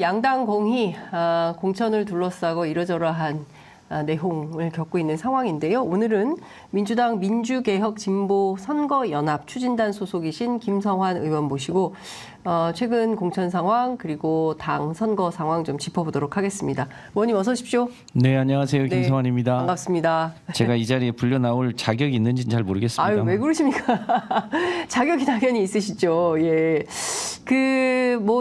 양당 공히 공천을 둘러싸고 이러저러한 내홍을 겪고 있는 상황인데요. 오늘은 민주당 민주개혁진보선거연합 추진단 소속이신 김성환 의원 모시고 최근 공천 상황 그리고 당 선거 상황 좀 짚어보도록 하겠습니다. 의원님 어서 오십시오. 네, 안녕하세요. 네, 김성환입니다. 반갑습니다. 제가 이 자리에 불려 나올 자격이 있는지는 잘 모르겠습니다. 아유, 왜 그러십니까? 자격이 당연히 있으시죠. 예.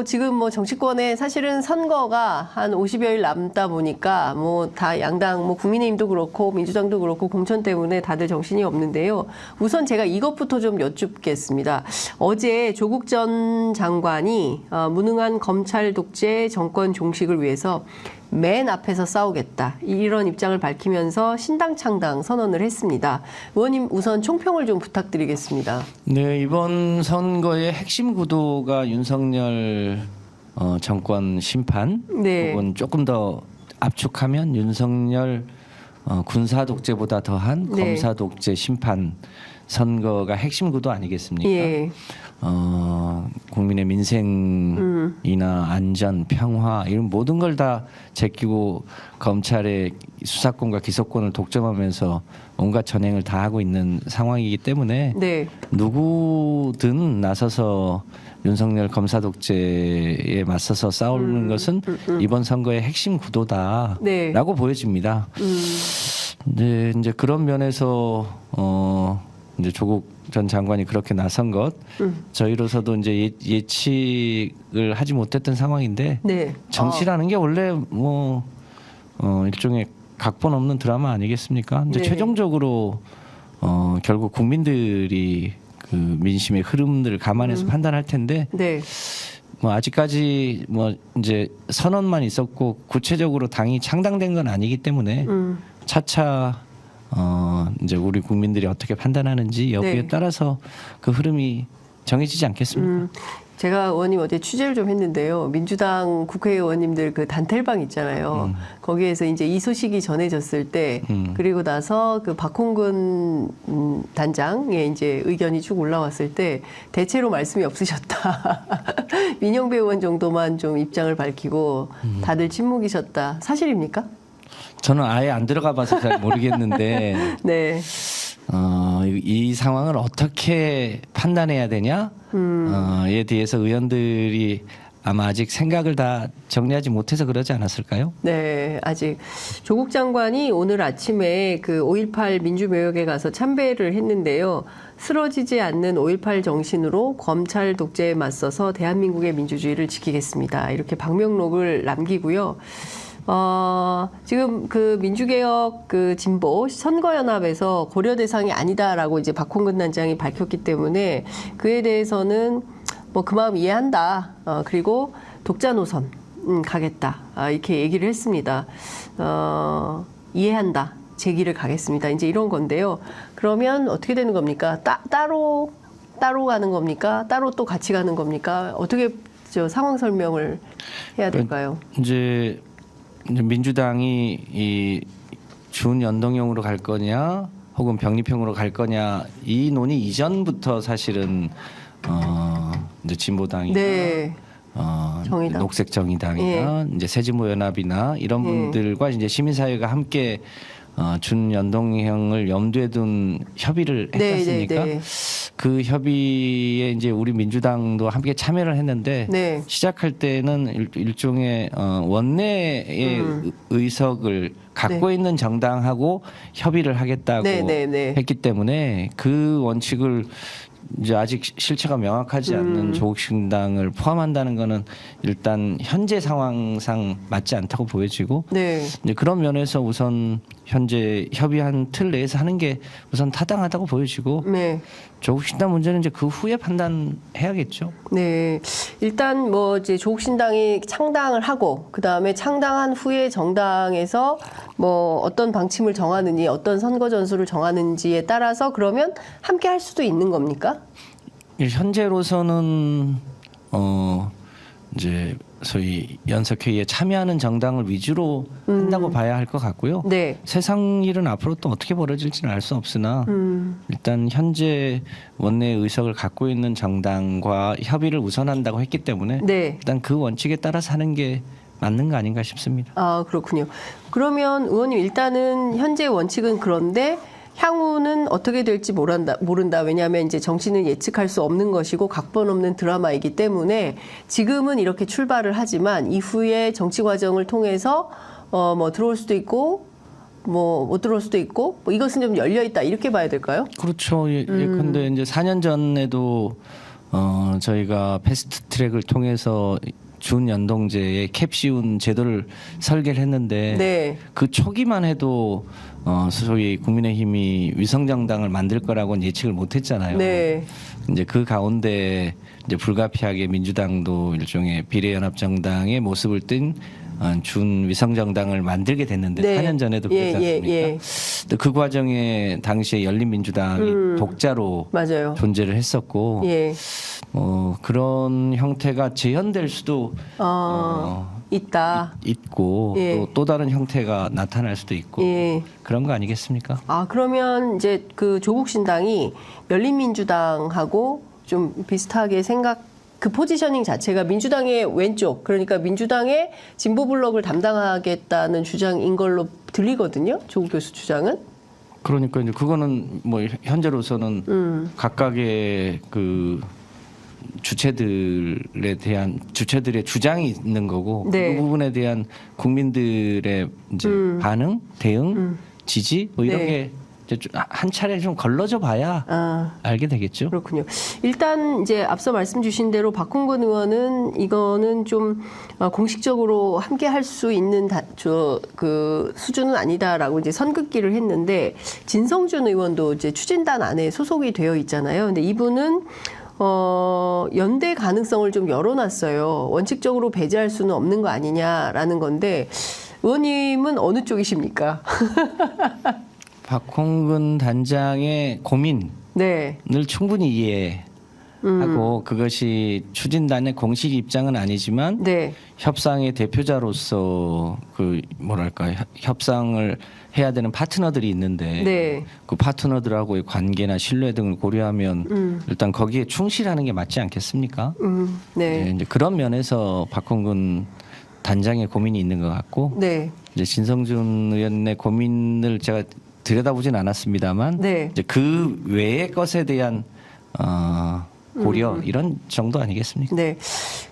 지금 정치권에 사실은 선거가 한 50여일 남다 보니까 다 양당 국민의힘도 그렇고 민주당도 그렇고 공천 때문에 다들 정신이 없는데요. 우선 제가 이것부터 좀 여쭙겠습니다. 어제 조국 전 장관이 무능한 검찰 독재 정권 종식을 위해서 맨 앞에서 싸우겠다. 이런 입장을 밝히면서 신당 창당 선언을 했습니다. 의원님 우선 총평을 좀 부탁드리겠습니다. 네, 이번 선거의 핵심 구도가 윤석열 정권 심판 네. 혹은 조금 더 압축하면 윤석열 군사 독재보다 더한 네. 검사 독재 심판 선거가 핵심 구도 아니겠습니까? 예. 국민의 민생이나 안전, 평화 이런 모든 걸 다 제끼고 검찰의 수사권과 기소권을 독점하면서 온갖 전횡을 다 하고 있는 상황이기 때문에 네. 누구든 나서서 윤석열 검사 독재에 맞서서 싸우는 것은 이번 선거의 핵심 구도다라고 네. 보여집니다. 네, 이제 그런 면에서 이제 조국 전 장관이 그렇게 나선 것 저희로서도 이제 예측을 하지 못했던 상황인데 네. 정치라는 게 원래 일종의 각본 없는 드라마 아니겠습니까? 이제 네. 최종적으로 결국 국민들이 그 민심의 흐름들을 감안해서 판단할 텐데 네. 아직까지 이제 선언만 있었고 구체적으로 당이 창당된 건 아니기 때문에 차차 이제 우리 국민들이 어떻게 판단하는지 여부에 네. 따라서 그 흐름이 정해지지 않겠습니까? 제가 의원님 어제 취재를 좀 했는데요. 민주당 국회의원님들 그 단텔방 있잖아요. 거기에서 이제 이 소식이 전해졌을 때 그리고 나서 그 박홍근 단장의 이제 의견이 쭉 올라왔을 때 대체로 말씀이 없으셨다. 민영배 의원 정도만 좀 입장을 밝히고 다들 침묵이셨다. 사실입니까? 저는 아예 안 들어가 봐서 잘 모르겠는데 네. 이 상황을 어떻게 판단해야 되냐에 대해서 의원들이 아마 아직 생각을 다 정리하지 못해서 그러지 않았을까요? 네, 아직 조국 장관이 오늘 아침에 그 5.18 민주묘역에 가서 참배를 했는데요. 쓰러지지 않는 5.18 정신으로 검찰 독재에 맞서서 대한민국의 민주주의를 지키겠습니다. 이렇게 방명록을 남기고요. 지금 그 민주개혁 그 진보 선거연합에서 고려 대상이 아니다라고 이제 박홍근 단장이 밝혔기 때문에 그에 대해서는 그 마음 이해한다. 그리고 독자 노선 가겠다. 이렇게 얘기를 했습니다. 이해한다. 제 길을 가겠습니다. 이제 이런 건데요. 그러면 어떻게 되는 겁니까? 따로 가는 겁니까? 따로 또 같이 가는 겁니까? 어떻게 상황 설명을 해야 될까요? 이제 민주당이 이 준연동형으로 갈 거냐 혹은 병립형으로 갈 거냐 이 논의 이전부터 사실은 이제 진보당이나 네. 정의당. 녹색 정의당이나 이제 새진보연합이나 이런 분들과 이제 시민사회가 함께 준연동형을 염두에 둔 협의를 했지 않습니까? 네. 그 협의에 이제 우리 민주당도 함께 참여를 했는데 네. 시작할 때는 일종의 원내의 의석을 갖고 네. 있는 정당하고 협의를 하겠다고 네. 했기 때문에 그 원칙을 이제 아직 실체가 명확하지 않는 조국신당을 포함한다는 것은 일단 현재 상황상 맞지 않다고 보여지고 네. 이제 그런 면에서 우선 현재 협의한 틀 내에서 하는 게 우선 타당하다고 보여지고 네. 조국신당 문제는 이제 그 후에 판단해야겠죠. 네. 일단 이제 조국신당이 창당을 하고 그다음에 창당한 후에 정당에서 어떤 방침을 정하느니 어떤 선거 전술을 정하는지에 따라서 그러면 함께 할 수도 있는 겁니까? 현재로서는 이제 소위 연석회의에 참여하는 정당을 위주로 한다고 봐야 할 것 같고요. 네. 세상 일은 앞으로 또 어떻게 벌어질지는 알 수 없으나 일단 현재 원내 의석을 갖고 있는 정당과 협의를 우선한다고 했기 때문에 네. 일단 그 원칙에 따라 사는 게 맞는 거 아닌가 싶습니다. 아, 그렇군요. 그러면 의원님 일단은 현재 원칙은 그런데 향후는 어떻게 될지 모른다. 왜냐하면 이제 정치는 예측할 수 없는 것이고 각본 없는 드라마이기 때문에 지금은 이렇게 출발을 하지만 이후에 정치 과정을 통해서 뭐 들어올 수도 있고 뭐 못 들어올 수도 있고 뭐 이것은 좀 열려 있다 이렇게 봐야 될까요? 그렇죠. 예컨대 이제 4년 전에도 저희가 패스트 트랙을 통해서 준연동제의 캡시운 제도를 설계를 했는데 네. 그 초기만 해도 소위 국민의힘이 위성정당을 만들 거라고는 예측을 못했잖아요. 네. 이제 그 가운데 이제 불가피하게 민주당도 일종의 비례연합정당의 모습을 띈 준위성정당을 만들게 됐는데 네. 4년 전에도 그랬지 않습니까? 또 그 과정에 당시에 열린민주당이 독자로 맞아요. 존재를 했었고 예. 그런 형태가 재현될 수도 있다. 있고 예. 또 다른 형태가 나타날 수도 있고 예. 그런 거 아니겠습니까? 아, 그러면 이제 그 조국신당이 열린민주당하고 좀 비슷하게 그 포지셔닝 자체가 민주당의 왼쪽, 그러니까 민주당의 진보 블록을 담당하겠다는 주장인 걸로 들리거든요. 조국 교수 주장은. 그러니까 이제 그거는 뭐 현재로서는 각각의 그 주체들의 주장이 있는 거고 네. 그 부분에 대한 국민들의 이제 반응, 대응, 지지 뭐 이런 네. 게 이제 한 차례 좀 걸러져 봐야 알게 되겠죠. 그렇군요. 일단 이제 앞서 말씀 주신 대로 박홍근 의원은 이거는 좀 공식적으로 함께 할 수 있는 그 수준은 아니다라고 이제 선긋기를 했는데 진성준 의원도 이제 추진단 안에 소속이 되어 있잖아요. 근데 이분은 연대 가능성을 좀 열어놨어요. 원칙적으로 배제할 수는 없는 거 아니냐라는 건데 의원님은 어느 쪽이십니까? 박홍근 단장의 고민을 네. 충분히 이해하고 그것이 추진단의 공식 입장은 아니지만 네. 협상의 대표자로서 그 뭐랄까 협상을 해야 되는 파트너들이 있는데 네. 그 파트너들하고의 관계나 신뢰 등을 고려하면 일단 거기에 충실하는 게 맞지 않겠습니까? 네. 네, 이제 그런 면에서 박홍근 단장의 고민이 있는 것 같고 네. 이제 진성준 의원의 고민을 제가 들여다보진 않았습니다만 네. 이제 그 외의 것에 대한 고려 이런 정도 아니겠습니까? 네.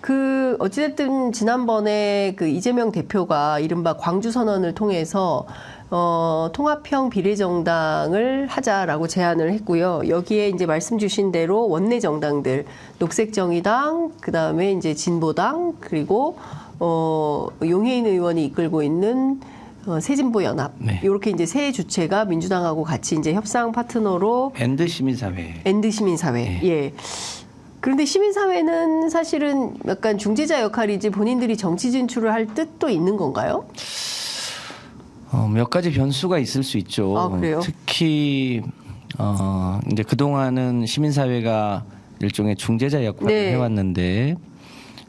그 어찌됐든 지난번에 그 이재명 대표가 이른바 광주 선언을 통해서 통합형 비례정당을 하자라고 제안을 했고요. 여기에 이제 말씀 주신 대로 원내 정당들, 녹색정의당, 그 다음에 이제 진보당, 그리고 용해인 의원이 이끌고 있는 새진보연합 네. 이렇게 이제 세 주체가 민주당하고 같이 이제 협상 파트너로 엔드 시민사회. 엔드 시민사회. 예. 그런데 시민사회는 사실은 약간 중재자 역할이지 본인들이 정치 진출을 할 뜻도 있는 건가요? 몇 가지 변수가 있을 수 있죠. 아, 그래요? 특히 이제 그동안은 시민사회가 일종의 중재자 역할을 네. 해왔는데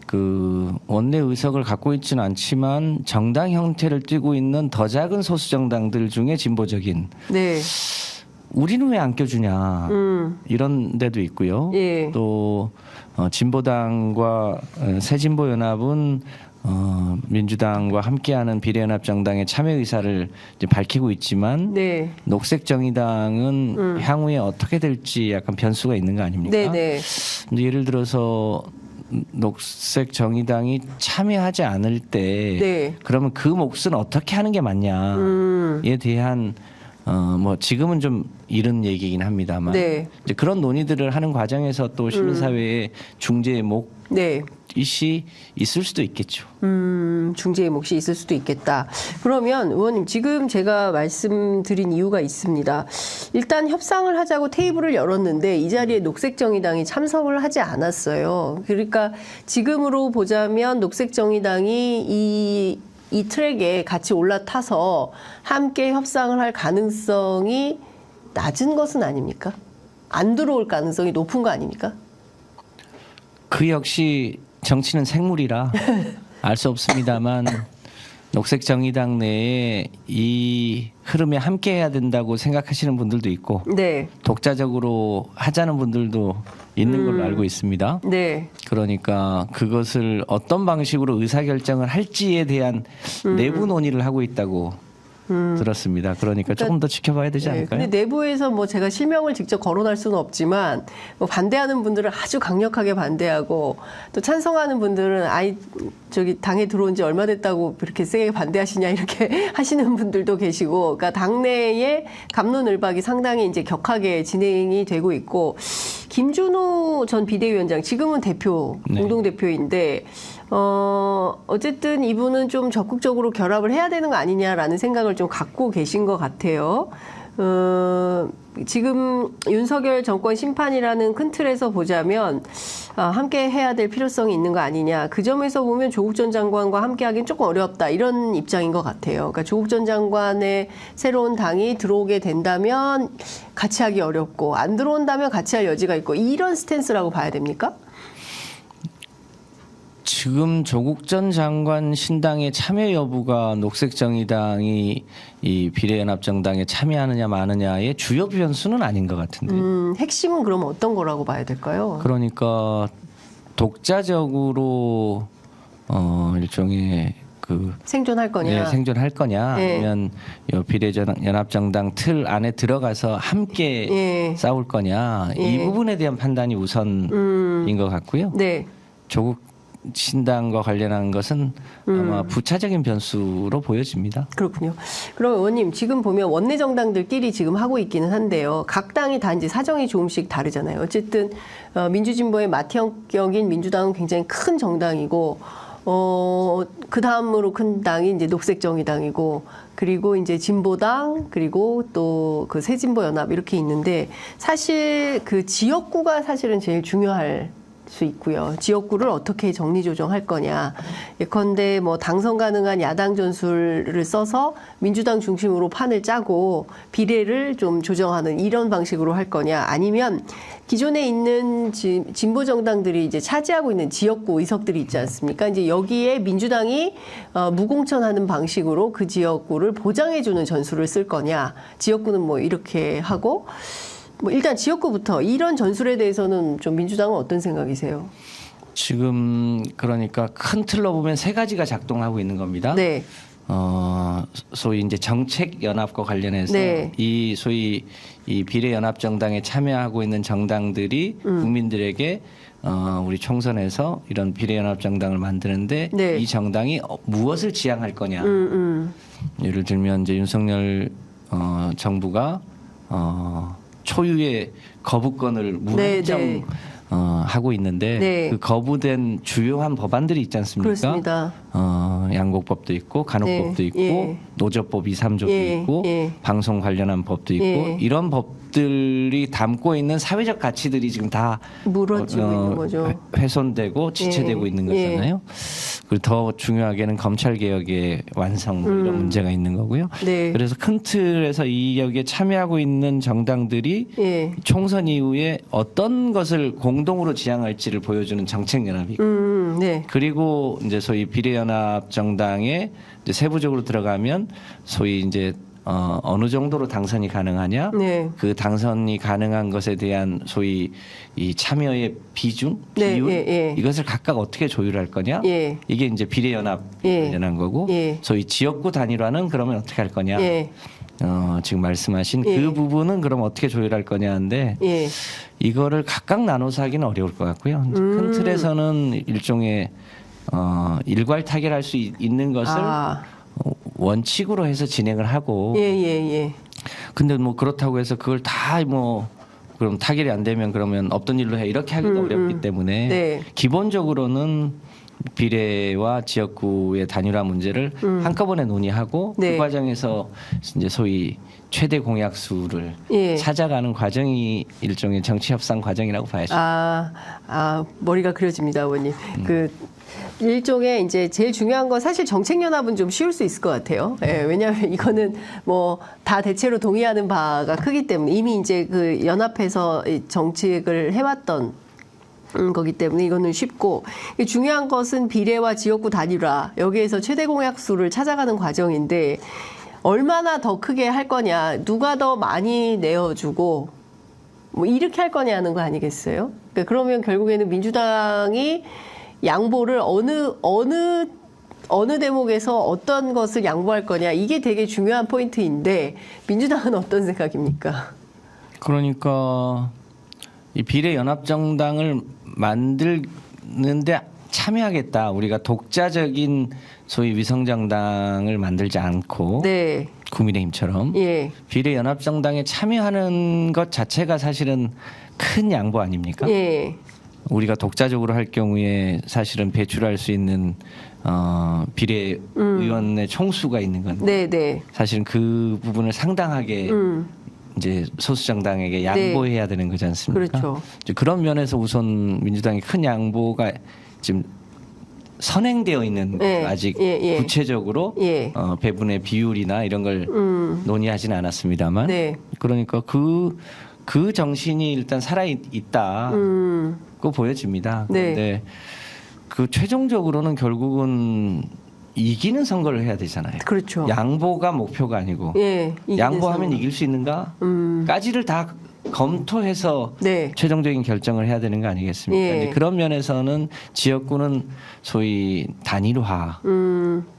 그 원내 의석을 갖고 있지는 않지만 정당 형태를 띠고 있는 더 작은 소수 정당들 중에 진보적인 네. 우리는 왜 안 껴주냐 이런 데도 있고요. 예. 또 진보당과 새진보연합은 민주당과 함께하는 비례연합정당의 참여 의사를 이제 밝히고 있지만 네. 녹색정의당은 향후에 어떻게 될지 약간 변수가 있는 거 아닙니까? 네네. 근데 예를 들어서 녹색정의당이 참여하지 않을 때 네. 그러면 그 몫은 어떻게 하는 게 맞냐에 대한 뭐 지금은 좀 이른 얘기긴 합니다만 네. 이제 그런 논의들을 하는 과정에서 또 시민사회의 중재의 몫 네. 이시 있을 수도 있겠죠. 중재의 몫이 있을 수도 있겠다. 그러면 의원님 지금 제가 말씀드린 이유가 있습니다. 일단 협상을 하자고 테이블을 열었는데 이 자리에 녹색정의당이 참석을 하지 않았어요. 그러니까 지금으로 보자면 녹색정의당이 이 트랙에 같이 올라타서 함께 협상을 할 가능성이 낮은 것은 아닙니까? 안 들어올 가능성이 높은 거 아닙니까? 그 역시 정치는 생물이라 알 수 없습니다만 녹색정의당 내에 이 흐름에 함께해야 된다고 생각하시는 분들도 있고 네. 독자적으로 하자는 분들도 있는 걸로 알고 있습니다. 네. 그러니까 그것을 어떤 방식으로 의사결정을 할지에 대한 내부 논의를 하고 있다고 들었습니다. 그러니까 조금 더 지켜봐야 되지 않을까요? 근데 내부에서 뭐 제가 실명을 직접 거론할 수는 없지만 뭐 반대하는 분들은 아주 강력하게 반대하고 또 찬성하는 분들은 저기 당에 들어온 지 얼마 됐다고 그렇게 세게 반대하시냐 이렇게 하시는 분들도 계시고, 그러니까 당내의 갑론을박이 상당히 이제 격하게 진행이 되고 있고, 김준우 전 비대위원장 지금은 대표 네. 공동대표인데 어쨌든 이분은 좀 적극적으로 결합을 해야 되는 거 아니냐라는 생각을 좀 갖고 계신 것 같아요. 지금 윤석열 정권 심판이라는 큰 틀에서 보자면 함께 해야 될 필요성이 있는 거 아니냐. 그 점에서 보면 조국 전 장관과 함께 하기는 조금 어렵다. 이런 입장인 것 같아요. 그러니까 조국 전 장관의 새로운 당이 들어오게 된다면 같이 하기 어렵고, 안 들어온다면 같이 할 여지가 있고, 이런 스탠스라고 봐야 됩니까? 지금 조국 전 장관 신당의 참여 여부가 녹색정의당이 이 비례연합정당에 참여하느냐 마느냐의 주요 변수는 아닌 것 같은데. 핵심은 그러면 어떤 거라고 봐야 될까요? 그러니까 독자적으로 일종의 그 생존할 거냐? 네, 생존할 거냐, 네. 아니면 이 비례연합정당 틀 안에 들어가서 함께 예. 싸울 거냐, 이 예. 부분에 대한 판단이 우선인 것 같고요. 네. 조국 신당과 관련한 것은 아마 부차적인 변수로 보여집니다. 그렇군요. 그럼 의원님, 지금 보면 원내 정당들끼리 지금 하고 있기는 한데요. 각 당이 다 이제 사정이 조금씩 다르잖아요. 어쨌든 민주진보의 맏형격인 민주당은 굉장히 큰 정당이고, 그 다음으로 큰 당이 이제 녹색정의당이고, 그리고 이제 진보당, 그리고 또 그 새진보연합 이렇게 있는데, 사실 그 지역구가 사실은 제일 중요할 수 있고요. 지역구를 어떻게 정리조정할 거냐. 예컨대 뭐 당선 가능한 야당 전술을 써서 민주당 중심으로 판을 짜고 비례를 좀 조정하는 이런 방식으로 할 거냐. 아니면 기존에 있는 진보 정당들이 이제 차지하고 있는 지역구 의석들이 있지 않습니까? 이제 여기에 민주당이 무공천하는 방식으로 그 지역구를 보장해주는 전술을 쓸 거냐. 지역구는 뭐 이렇게 하고, 뭐 일단 지역구부터 이런 전술에 대해서는 좀 민주당은 어떤 생각이세요? 지금 그러니까 큰 틀로 보면 세 가지가 작동하고 있는 겁니다. 네. 소위 이제 정책 연합과 관련해서 네. 이 소위 이 비례 연합 정당에 참여하고 있는 정당들이 국민들에게 우리 총선에서 이런 비례 연합 정당을 만드는데 네. 이 정당이 무엇을 지향할 거냐. 예를 들면 이제 윤석열 정부가 초유의 거부권을 무한정 네, 네. 하고 있는데 네. 그 거부된 주요한 법안들이 있지 않습니까? 그렇습니다. 양곡법도 있고 간호법도 네. 있고 예. 노조법 2, 3조도 예. 있고 예. 방송 관련한 법도 있고 예. 이런 법들이 담고 있는 사회적 가치들이 지금 다 무너지고 있는 거죠. 훼손되고 지체되고 예. 있는 거잖아요. 그리고 더 중요하게는 검찰 개혁의 완성 뭐 이런 문제가 있는 거고요. 네. 그래서 큰 틀에서 이 여기에 참여하고 있는 정당들이 예. 총선 이후에 어떤 것을 공동으로 지향할지를 보여주는 정책 연합이고 네. 그리고 이제 소위 비례연합 정당에 이제 세부적으로 들어가면 소위 이제 어느 정도로 당선이 가능하냐, 네. 그 당선이 가능한 것에 대한 소위 이 참여의 비중, 네, 비율 예, 예. 이것을 각각 어떻게 조율할 거냐, 예. 이게 이제 비례연합 예. 관련한 거고, 예. 소위 지역구 단일화는 그러면 어떻게 할 거냐, 예. 지금 말씀하신 예. 그 부분은 그럼 어떻게 조율할 거냐인데. 예. 이거를 각각 나눠서 하기는 어려울 것 같고요. 큰 틀에서는 일종의 일괄 타결할 수 있는 것을 원칙으로 해서 진행을 하고. 예, 예, 예. 근데 뭐 그렇다고 해서 그걸 다 뭐 그럼 타결이 안 되면 그러면 없던 일로 해 이렇게 하기가 어렵기 때문에 네. 기본적으로는 비례와 지역구의 단일화 문제를 한꺼번에 논의하고 네. 그 과정에서 이제 소위 최대 공약수를 예. 찾아가는 과정이 일종의 정치 협상 과정이라고 봐야죠. 머리가 그려집니다, 아버님. 그 일종의 이제 제일 중요한 건 사실 정책연합은 좀 쉬울 수 있을 것 같아요. 예, 왜냐하면 이거는 뭐 다 대체로 동의하는 바가 크기 때문에 이미 이제 그 연합해서 이 정책을 해왔던 거기 때문에 이거는 쉽고, 중요한 것은 비례와 지역구 단일화, 여기에서 최대 공약수를 찾아가는 과정인데 얼마나 더 크게 할 거냐, 누가 더 많이 내어주고 뭐 이렇게 할 거냐는 거 아니겠어요? 그러니까 그러면 결국에는 민주당이 양보를 어느 대목에서 어떤 것을 양보할 거냐, 이게 되게 중요한 포인트인데 민주당은 어떤 생각입니까? 그러니까 이 비례연합정당을 만드는데 참여하겠다. 우리가 독자적인 소위 위성정당을 만들지 않고 네. 국민의힘처럼 예. 비례연합정당에 참여하는 것 자체가 사실은 큰 양보 아닙니까? 예. 우리가 독자적으로 할 경우에 사실은 배출할 수 있는 비례 의원의 총수가 있는 건 네, 네. 사실은 그 부분을 상당하게 이제 소수 정당에게 양보해야 되는 거지 않습니까? 그렇죠. 이제 그런 면에서 우선 민주당의 큰 양보가 지금 선행되어 있는 예, 아직 예. 구체적으로 예. 배분의 비율이나 이런 걸 논의하지는 않았습니다만, 네. 그러니까 그 정신이 일단 살아 있다고 보여집니다. 네. 그런데 그 최종적으로는 결국은 이기는 선거를 해야 되잖아요. 그렇죠. 양보가 목표가 아니고 예. 양보하면 이길 수 있는가까지를 다 검토해서 네. 최종적인 결정을 해야 되는 거 아니겠습니까? 예. 이제 그런 면에서는 지역구는 소위 단일화,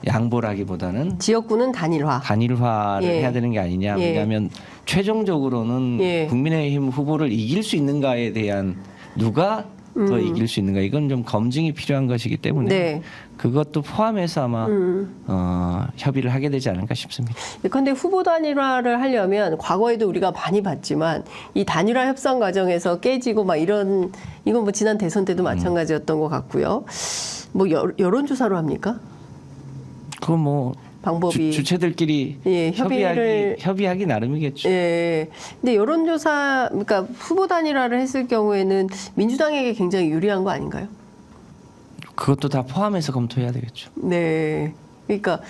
양보라기보다는 지역구는 단일화. 단일화를 예. 해야 되는 게 아니냐. 예. 왜냐하면 최종적으로는 예. 국민의힘 후보를 이길 수 있는가에 대한 누가 더 이길 수 있는가, 이건 좀 검증이 필요한 것이기 때문에 네. 그것도 포함해서 아마 협의를 하게 되지 않을까 싶습니다. 그런데 후보 단일화를 하려면 과거에도 우리가 많이 봤지만 이 단일화 협상 과정에서 깨지고 막 이건 뭐 지난 대선 때도 마찬가지였던 것 같고요. 뭐 여론조사로 합니까? 그건 뭐 방법이 주체들끼리 예, 협의하기 나름이겠죠. 예. 근데 여론조사, 그러니까 후보 단일화를 했을 경우에는 민주당에게 굉장히 유리한 거 아닌가요? 그것도 다 포함해서 검토해야 되겠죠. 네. 그러니까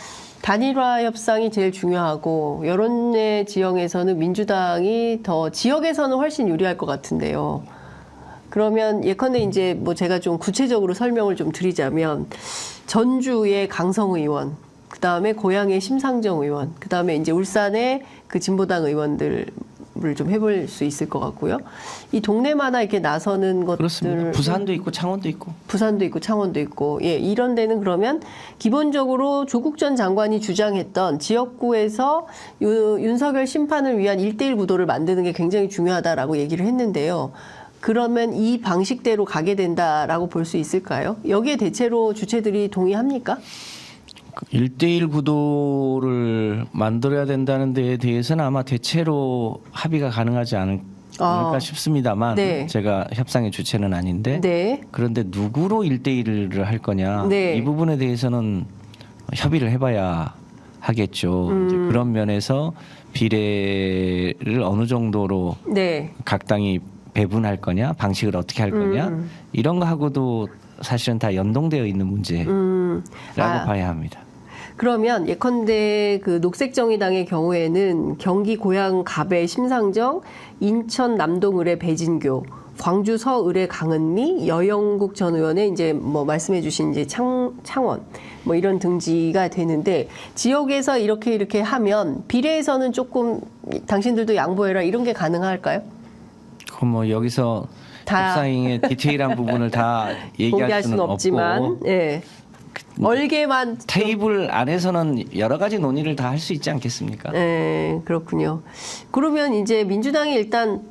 단일화 협상이 제일 중요하고 여론의 지형에서는 민주당이 더 지역에서는 훨씬 유리할 것 같은데요. 그러면 예컨대 이제 뭐 제가 좀 구체적으로 설명을 좀 드리자면 전주의 강성 의원, 그 다음에 고향의 심상정 의원, 그 다음에 이제 울산의 그 진보당 의원들을 좀 해볼 수 있을 것 같고요. 이 동네마다 이렇게 나서는 것들. 그렇습니다. 부산도 있고 창원도 있고. 부산도 있고 창원도 있고. 예, 이런 데는 그러면 기본적으로 조국 전 장관이 주장했던 지역구에서 윤석열 심판을 위한 1대1 구도를 만드는 게 굉장히 중요하다라고 얘기를 했는데요. 그러면 이 방식대로 가게 된다라고 볼 수 있을까요? 여기에 대체로 주체들이 동의합니까? 1대1 구도를 만들어야 된다는 데에 대해서는 아마 대체로 합의가 가능하지 않을까 싶습니다만, 네. 제가 협상의 주체는 아닌데, 네. 그런데 누구로 1대1을 할 거냐, 네. 이 부분에 대해서는 협의를 해봐야 하겠죠. 이제 그런 면에서 비례를 어느 정도로 네. 각 당이 배분할 거냐, 방식을 어떻게 할 거냐, 이런 거하고도 사실은 다 연동되어 있는 문제라고 봐야 합니다. 그러면 예컨대 그 녹색정의당의 경우에는 경기 고양 갑의 심상정, 인천 남동을의 배진교, 광주 서을의 강은미, 여영국 전 의원의 이제 뭐 말씀해주신 이제 창원 뭐 이런 등지가 되는데, 지역에서 이렇게 하면 비례에서는 조금 당신들도 양보해라 이런 게 가능할까요? 그럼 뭐 여기서 다 협상의 디테일한 부분을 다 얘기할 수는 없지만, 없고, 예. 얼개만 테이블 안에서는 여러 가지 논의를 다 할 수 있지 않겠습니까? 네, 그렇군요. 그러면 이제 민주당이 일단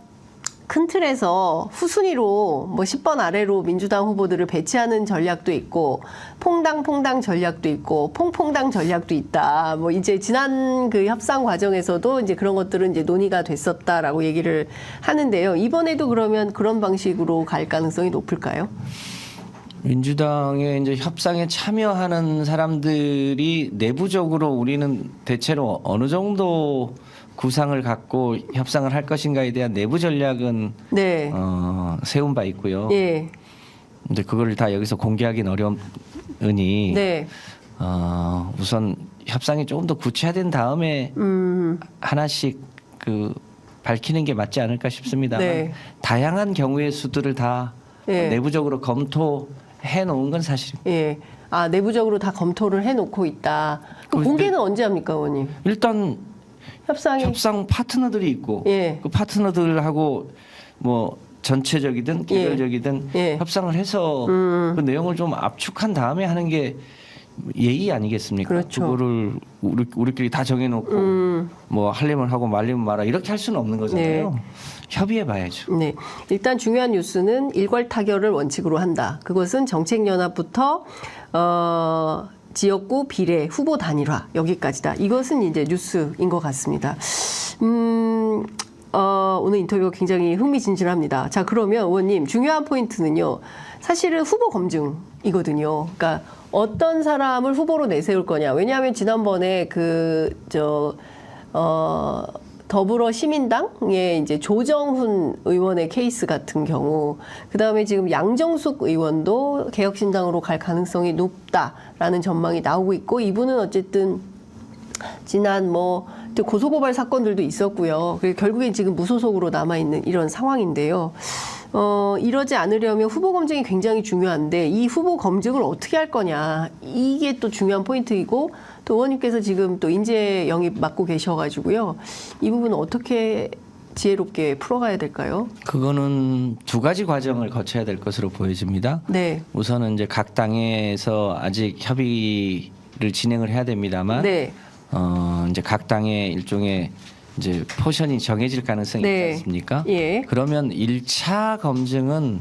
큰 틀에서 후순위로 뭐 10번 아래로 민주당 후보들을 배치하는 전략도 있고, 퐁당 전략도 있고, 퐁퐁당 전략도 있다. 뭐 이제 지난 그 협상 과정에서도 이제 그런 것들은 이제 논의가 됐었다라고 얘기를 하는데요. 이번에도 그러면 그런 방식으로 갈 가능성이 높을까요? 민주당의 이제 협상에 참여하는 사람들이 내부적으로 우리는 대체로 어느 정도 구상을 갖고 협상을 할 것인가에 대한 내부 전략은 네. 세운 바 있고요. 예. 근데 그걸 다 여기서 공개하기는 어려우니 네. 우선 협상이 조금 더 구체화된 다음에 하나씩 그 밝히는 게 맞지 않을까 싶습니다만, 네. 다양한 경우의 수들을 다 예. 내부적으로 검토해 놓은 건 사실입니다. 예. 아, 내부적으로 다 검토를 해놓고 있다. 그럼 공개는 언제 합니까, 의원님? 일단 협상이. 협상 파트너들이 있고 예. 그 파트너들하고 뭐 전체적이든 개별적이든 예. 협상을 해서 그 내용을 좀 압축한 다음에 하는 게 예의 아니겠습니까? 그렇죠. 그거를 우리끼리 다 정해놓고 뭐 하려면 하고 말리면 말아 이렇게 할 수는 없는 거잖아요. 네. 협의해봐야죠. 네. 일단 중요한 뉴스는 일괄 타결을 원칙으로 한다. 그것은 정책연합부터 지역구 비례 후보 단일화 여기까지다. 이것은 이제 뉴스인 것 같습니다. 오늘 인터뷰가 굉장히 흥미진진합니다. 자, 그러면 의원님 중요한 포인트는요. 사실은 후보 검증이거든요. 그러니까 어떤 사람을 후보로 내세울 거냐. 왜냐하면 지난번에 더불어 시민당의 이제 조정훈 의원의 케이스 같은 경우, 그 다음에 지금 양정숙 의원도 개혁신당으로 갈 가능성이 높다라는 전망이 나오고 있고, 이분은 어쨌든 지난 또 고소고발 사건들도 있었고요. 그리고 결국엔 지금 무소속으로 남아있는 이런 상황인데요. 이러지 않으려면 후보 검증이 굉장히 중요한데 이 후보 검증을 어떻게 할 거냐. 이게 또 중요한 포인트이고 또 의원님께서 지금 또 인재 영입 맡고 계셔가지고요. 이 부분은 어떻게 지혜롭게 풀어가야 될까요? 그거는 두 가지 과정을 거쳐야 될 것으로 보여집니다. 네. 우선은 이제 각 당에서 아직 협의를 진행을 해야 됩니다만 네. 이제 각 당의 일종의 이제 포션이 정해질 가능성이 네. 있지 않습니까? 예. 그러면 1차 검증은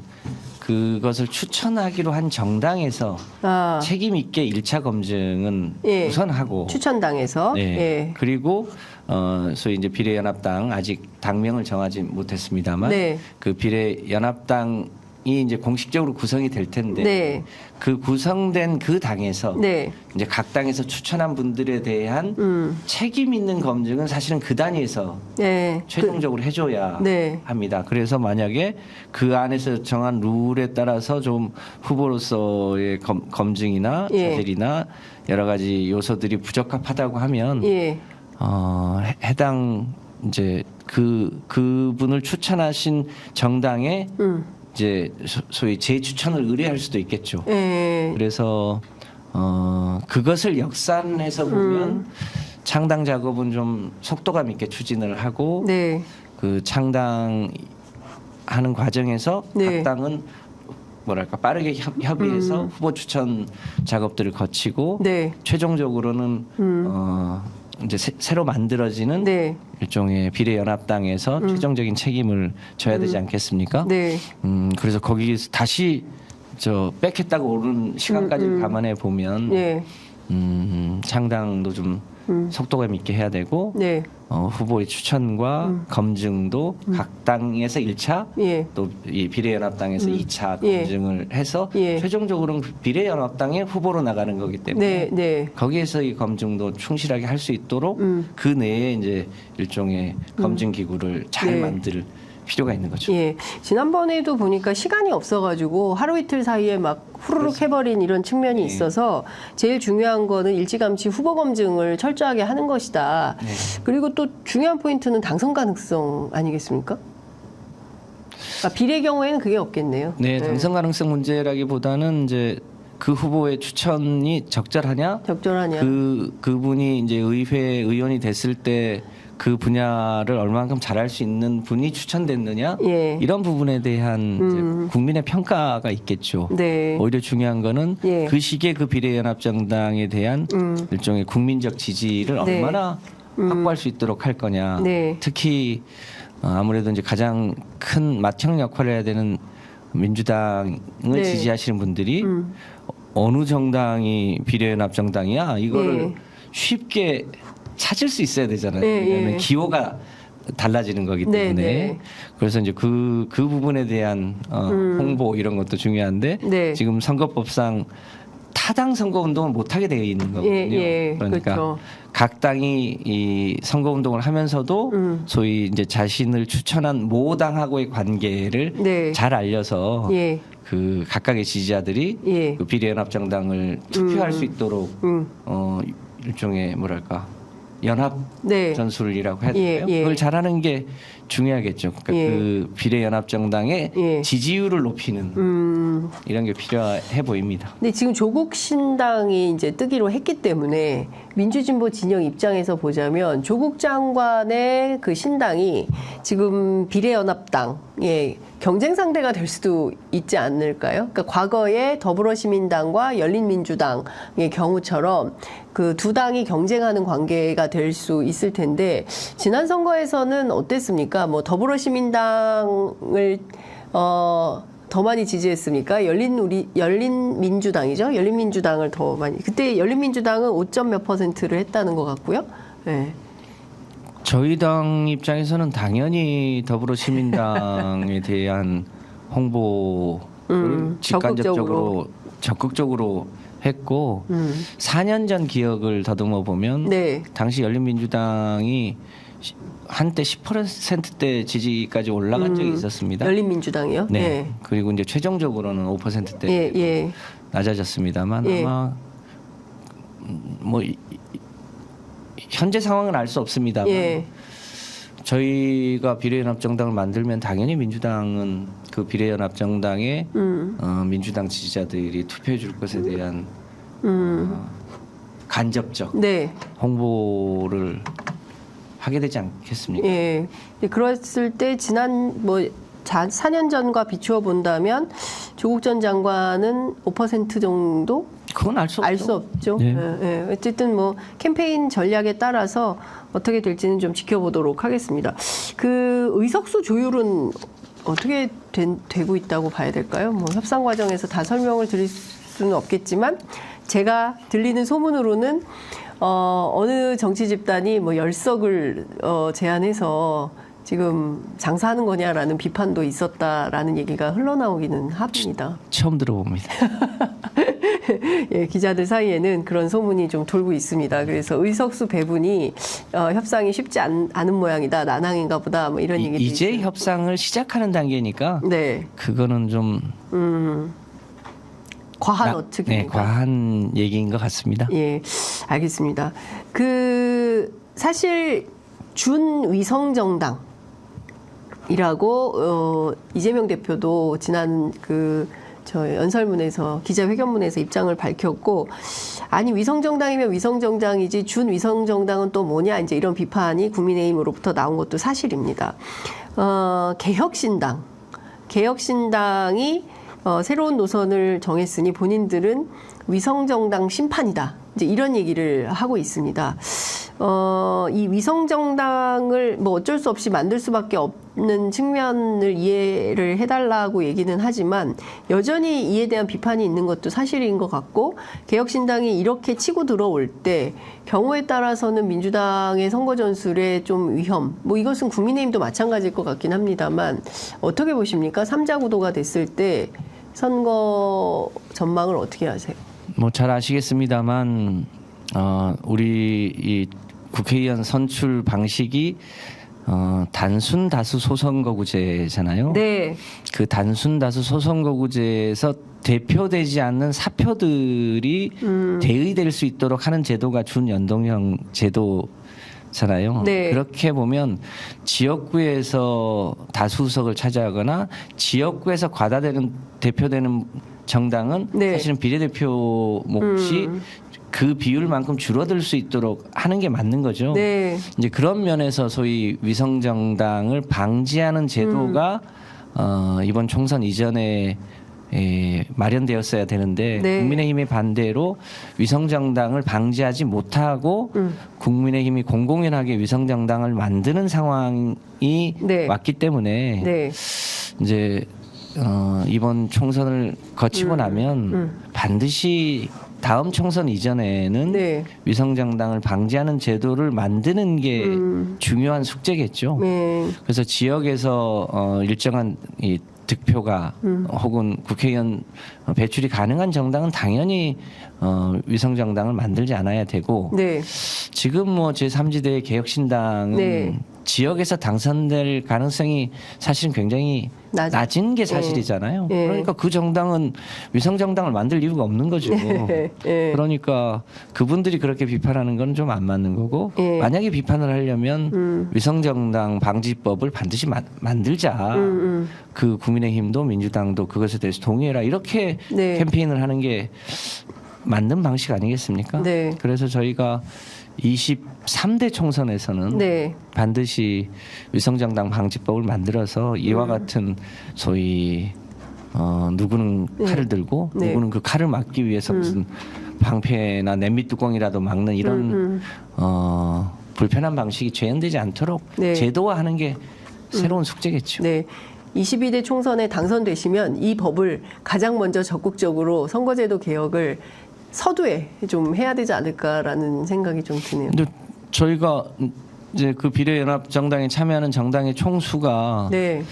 그것을 추천하기로 한 정당에서 책임 있게 1차 검증은 예. 우선 하고 추천당에서. 네. 예. 그리고 소위 이제 비례연합당 아직 당명을 정하지 못했습니다만 네. 그 비례연합당이 이제 공식적으로 구성이 될 텐데 네. 그 구성된 그 당에서 네. 이제 각 당에서 추천한 분들에 대한 책임 있는 검증은 사실은 그 단위에서 네. 최종적으로 해줘야 네. 합니다. 그래서 만약에 그 안에서 정한 룰에 따라서 좀 후보로서의 검증이나 예. 자질이나 여러 가지 요소들이 부적합하다고 하면 예. 해당 이제 그분을 추천하신 정당에 이제 소위 재추천을 의뢰할 수도 있겠죠. 예. 그래서 그것을 역산해서 보면 창당 작업은 좀 속도감 있게 추진을 하고 네. 그 창당하는 과정에서 네. 각 당은 뭐랄까 빠르게 협의해서 후보 추천 작업들을 거치고 네. 최종적으로는 이제 새로 만들어지는 네. 일종의 비례연합당에서 최종적인 책임을 져야 되지 않겠습니까? 네. 그래서 거기서 다시 뺏겠다고 오른 시간까지 감안해 보면 네. 창당도 좀 속도감 있게 해야 되고 네. 후보의 추천과 검증도 각 당에서 1차 예. 또 이 비례연합당에서 2차 예. 검증을 해서 예. 최종적으로는 비례연합당의 후보로 나가는 거기 때문에 네. 네. 거기에서 이 검증도 충실하게 할 수 있도록 그 내에 이제 일종의 검증 기구를 잘 네. 만들 필요가 있는 거죠. 예. 지난번에도 보니까 시간이 없어가지고 하루 이틀 사이에 막 후루룩 해버린 이런 측면이 네. 있어서 제일 중요한 거는 일찌감치 후보 검증을 철저하게 하는 것이다. 네. 그리고 또 중요한 포인트는 당선 가능성 아니겠습니까? 비례 경우에는 그게 없겠네요. 네, 당선 가능성 문제라기보다는 이제 그 후보의 추천이 적절하냐, 적절하냐. 그분이 이제 의회 의원이 됐을 때 그 분야를 얼마만큼 잘할 수 있는 분이 추천됐느냐, 예. 이런 부분에 대한 이제 국민의 평가가 있겠죠. 네. 오히려 중요한 거는 예. 그 시기에 그 비례연합정당에 대한 일종의 국민적 지지를 네. 얼마나 확보할 수 있도록 할 거냐. 네. 특히 아무래도 이제 가장 큰 맏형 역할을 해야 되는 민주당을 네. 지지하시는 분들이 어느 정당이 비례연합정당이야 이거를 네. 쉽게 찾을 수 있어야 되잖아요. 네, 왜냐하면 예. 기호가 달라지는 거기 네, 때문에 네. 그래서 이제 그 부분에 대한 홍보 이런 것도 중요한데 네. 지금 선거법상 타당 선거 운동을 못 하게 되어 있는 거거든요. 예, 그러니까 그렇죠. 각 당이 이 선거 운동을 하면서도 소위 이제 자신을 추천한 모 당하고의 관계를 네. 잘 알려서 예. 그 각각의 지지자들이 예. 그 비례연합정당을 투표할 수 있도록 일종의 뭐랄까 연합 네. 전술이라고 해야 예, 될까요? 예. 그걸 잘하는 게 중요하겠죠. 그러니까 예. 그 비례연합정당의 예. 지지율을 높이는 이런 게 필요해 보입니다. 근데 지금 조국 신당이 이제 뜨기로 했기 때문에 민주진보 진영 입장에서 보자면 조국 장관의 그 신당이 지금 비례연합당의 경쟁 상대가 될 수도 있지 않을까요? 그러니까 과거에 더불어시민당과 열린민주당의 경우처럼 그 두 당이 경쟁하는 관계가 될 수 있을 텐데 지난 선거에서는 어땠습니까? 뭐 더불어시민당을 더 많이 지지했습니까? 열린민주당이죠. 열린민주당을 더 많이. 그때 열린민주당은 5점 몇 %를 했다는 것 같고요. 네. 저희 당 입장에서는 당연히 더불어시민당에 대한 홍보를 직간접적으로 적극적으로 했고 4년 전 기억을 더듬어 보면 네. 당시 열린민주당이 한때 10%대 지지까지 올라간 적이 있었습니다. 열린민주당이요? 네. 네. 그리고 이제 최종적으로는 5%대 예, 예. 낮아졌습니다만 예. 아마 뭐 현재 상황은 알 수 없습니다만 예. 저희가 비례연합정당을 만들면 당연히 민주당은 그 비례연합정당에 민주당 지지자들이 투표해 줄 것에 대한 간접적 네. 홍보를 하게 되지 않겠습니까? 예. 그랬을 때 지난 뭐 4년 전과 비추어 본다면 조국 전 장관은 5% 정도? 그건 알 수 없죠. 알 수 없죠. 네. 예, 예. 어쨌든 뭐 캠페인 전략에 따라서 어떻게 될지는 좀 지켜보도록 하겠습니다. 그 의석수 조율은 어떻게 되고 있다고 봐야 될까요? 뭐 협상 과정에서 다 설명을 드릴 수는 없겠지만 제가 들리는 소문으로는 어느 정치 집단이 뭐 10석을 제안해서 지금 장사하는 거냐라는 비판도 있었다라는 얘기가 흘러나오기는 합니다. 처음 들어봅니다. 예, 기자들 사이에는 그런 소문이 좀 돌고 있습니다. 그래서 의석수 배분이 협상이 쉽지 않은 모양이다, 난항인가 보다, 뭐 이런 얘기도 이제 있어요. 협상을 시작하는 단계니까 네, 그거는 좀 과한 네, 어특입니다. 과한 얘기인 것 같습니다. 예, 알겠습니다. 그 사실 준위성정당이라고 이재명 대표도 지난 저 연설문에서 기자회견문에서 입장을 밝혔고, 아니 위성정당이면 위성정당이지 준위성정당은 또 뭐냐, 이제 이런 비판이 국민의힘으로부터 나온 것도 사실입니다. 개혁신당이 새로운 노선을 정했으니 본인들은 위성정당 심판이다, 이제 이런 얘기를 하고 있습니다. 이 위성정당을 뭐 어쩔 수 없이 만들 수밖에 없는 측면을 이해를 해달라고 얘기는 하지만 여전히 이에 대한 비판이 있는 것도 사실인 것 같고, 개혁신당이 이렇게 치고 들어올 때 경우에 따라서는 민주당의 선거 전술에 좀 위험, 뭐 이것은 국민의힘도 마찬가지일 것 같긴 합니다만 어떻게 보십니까? 3자 구도가 됐을 때 선거 전망을 어떻게 하세요? 뭐 잘 아시겠습니다만 우리 이 국회의원 선출 방식이 단순 다수 소선거구제잖아요. 네. 그 단순 다수 소선거구제에서 대표되지 않는 사표들이 대의될 수 있도록 하는 제도가 준연동형 제도잖아요. 네. 그렇게 보면 지역구에서 다수석을 차지하거나 지역구에서 과다되는 대표되는 정당은 네. 사실은 비례대표 몫이 그 비율만큼 줄어들 수 있도록 하는 게 맞는 거죠. 네. 이제 그런 면에서 소위 위성정당을 방지하는 제도가 이번 총선 이전에 마련되었어야 되는데 네. 국민의힘의 반대로 위성정당을 방지하지 못하고 국민의힘이 공공연하게 위성정당을 만드는 상황이 네. 왔기 때문에 네. 이제 이번 총선을 거치고 나면 반드시 다음 총선 이전에는 네. 위성정당을 방지하는 제도를 만드는 게 중요한 숙제겠죠. 네. 그래서 지역에서 일정한 이 득표가 혹은 국회의원 배출이 가능한 정당은 당연히 위성정당을 만들지 않아야 되고 네. 지금 뭐 제3지대 개혁신당은 네. 지역에서 당선될 가능성이 사실은 굉장히 낮은 게 사실이잖아요. 예. 그러니까 그 정당은 위성 정당을 만들 이유가 없는 거죠. 예. 그러니까 그분들이 그렇게 비판하는 건 좀 안 맞는 거고 예. 만약에 비판을 하려면 위성 정당 방지법을 반드시 만들자. 그 국민의힘도 민주당도 그것에 대해서 동의해라 이렇게 네. 캠페인을 하는 게 맞는 방식 아니겠습니까? 네. 그래서 저희가 23대 총선에서는 네. 반드시 위성정당 방지법을 만들어서 이와 같은 소위 누구는 칼을 들고 네. 누구는 그 칼을 막기 위해서 무슨 방패나 냄비 뚜껑이라도 막는 이런 불편한 방식이 재현되지 않도록 네. 제도화하는 게 새로운 숙제겠죠. 네. 22대 총선에 당선되시면 이 법을 가장 먼저 적극적으로 선거제도 개혁을 서두에 좀 해야 되지 않을까라는 생각이 좀 드네요. 근데 저희가 이제 그 비례연합 정당에 참여하는 정당의 총수가 네.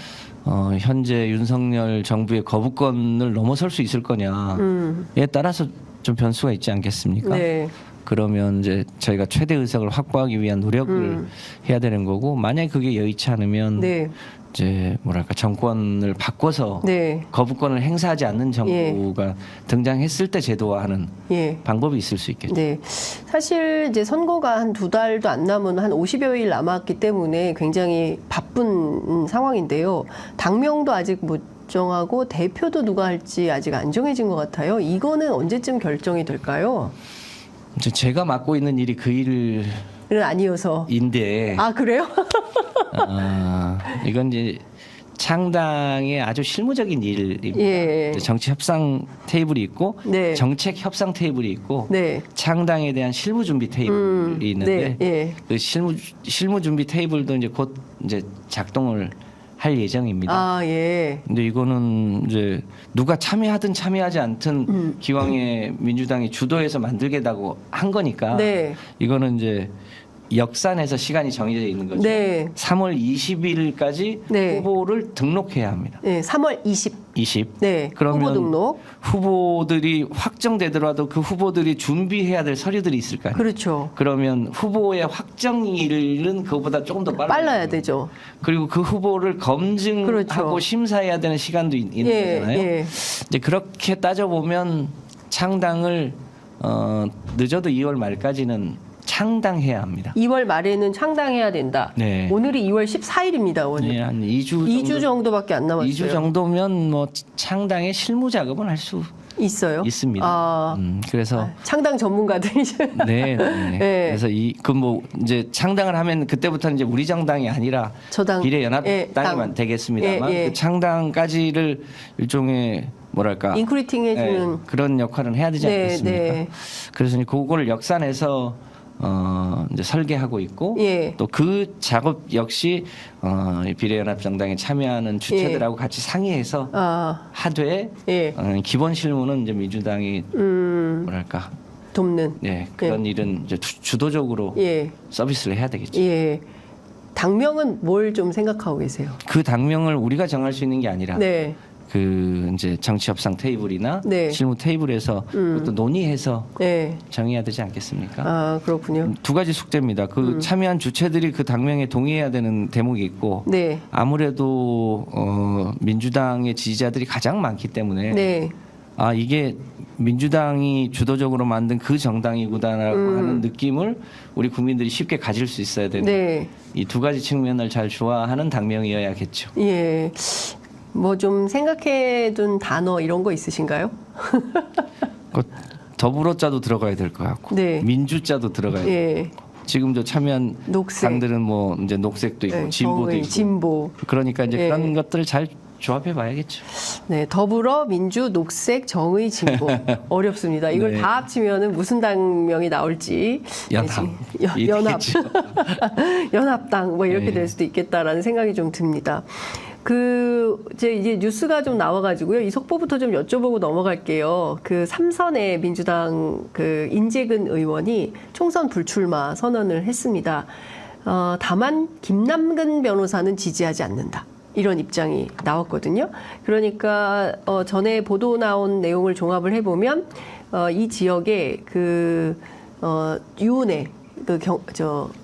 현재 윤석열 정부의 거부권을 넘어설 수 있을 거냐에 따라서 좀 변수가 있지 않겠습니까? 네. 그러면 이제 저희가 최대 의석을 확보하기 위한 노력을 해야 되는 거고 만약에 그게 여의치 않으면 네. 이제 뭐랄까 정권을 바꿔서 네. 거부권을 행사하지 않는 정부가 등장했을 때 제도화하는 예. 방법이 있을 수 있겠죠. 네. 사실 이제 선거가 한 2달도 안 남은 한 50여일 남았기 때문에 굉장히 바쁜 상황인데요. 당명도 아직 못 정하고 대표도 누가 할지 아직 안 정해진 것 같아요. 이거는 언제쯤 결정이 될까요? 이제 제가 맡고 있는 일이 그 일인데 는 아니어서. 아, 그래요? 이건 이제 창당의 아주 실무적인 일입니다. 예. 정치 협상 테이블이 있고 네. 정책 협상 테이블이 있고 네. 창당에 대한 실무 준비 테이블이 있는데 네. 예. 그 실무 준비 테이블도 이제 곧 이제 작동을 할 예정입니다. 아, 예. 근데 이거는 이제 누가 참여하든 참여하지 않든 기왕에 민주당이 주도해서 만들겠다고 한 거니까 네. 이거는 이제 역산해서 시간이 정해져 있는 거죠. 네. 3월 20일까지 네. 후보를 등록해야 합니다. 네. 3월 20. 20. 네. 그러면 후보 등록. 후보들이 확정되더라도 그 후보들이 준비해야 될 서류들이 있을 거 아니에요. 그렇죠. 그러면 후보의 확정일은 그거보다 조금 더 빨라야 되죠. 그리고 그 후보를 검증하고 그렇죠. 심사해야 되는 시간도 있는 예, 거잖아요. 예. 이제 그렇게 따져보면 창당을 늦어도 2월 말까지는 창당해야 합니다. 2월 말에는 창당해야 된다. 네. 오늘이 2월 14일입니다. 오늘. 네, 한 2주 2주 정도밖에 안 남았어요. 2주 정도면 뭐 창당의 실무 작업은 할 수 있어요? 있습니다. 아, 그래서 창당 전문가들이. 네. 네. 그래서 그 뭐 이제 창당을 하면 그때부터는 이제 우리 정당이 아니라 저당. 비례연합당이 예, 당. 되겠습니다만 예, 예. 그 창당까지를 일종의 뭐랄까 인크리팅 해주는. 그런 역할은 해야 되지 네, 않겠습니까? 네. 그래서 이제 그거를 역산해서 이제 설계하고 있고 예. 또 그 작업 역시 이 비례연합 정당에 참여하는 주체들하고 같이 상의해서 아, 하되 예. 기본 실무는 이제 민주당이 뭐랄까 돕는. 그런 일은 이제 주도적으로 예. 서비스를 해야 되겠죠. 예. 당명은 뭘 좀 생각하고 계세요? 그 당명을 우리가 정할 수 있는 게 아니라 네. 그 이제 정치 협상 테이블이나 네. 실무 테이블에서 또 논의해서 네. 정해야 되지 않겠습니까? 아, 그렇군요. 두 가지 숙제입니다. 그 참여한 주체들이 그 당명에 동의해야 되는 대목이 있고 네. 아무래도 민주당의 지지자들이 가장 많기 때문에 네. 아 이게 민주당이 주도적으로 만든 그 정당이구나라고 하는 느낌을 우리 국민들이 쉽게 가질 수 있어야 되는 네. 이 두 가지 측면을 잘 조화하는 당명이어야겠죠. 예. 뭐 좀 생각해둔 단어 이런 거 있으신가요? 그 더불어자도 들어가야 될 것 같고 네. 민주자도 들어가야 될 예. 것 같고 지금도 참여한 녹색. 당들은 뭐 이제 녹색도 있고 네, 진보도 정의, 있고 진보. 그러니까 이제 예. 그런 것들을 잘 조합해 봐야겠죠. 네, 더불어, 민주, 녹색, 정의, 진보. 어렵습니다. 이걸 네. 다 합치면은 무슨 당명이 나올지. 연합. 네, 연합. 있겠죠. 연합당 뭐 이렇게 네. 될 수도 있겠다라는 생각이 좀 듭니다. 이제 뉴스가 좀 나와가지고요. 이 속보부터 좀 여쭤보고 넘어갈게요. 그 삼선의 민주당 그 인재근 의원이 총선 불출마 선언을 했습니다. 다만 김남근 변호사는 지지하지 않는다. 이런 입장이 나왔거든요. 그러니까 전에 보도 나온 내용을 종합을 해보면 이 지역에 유은혜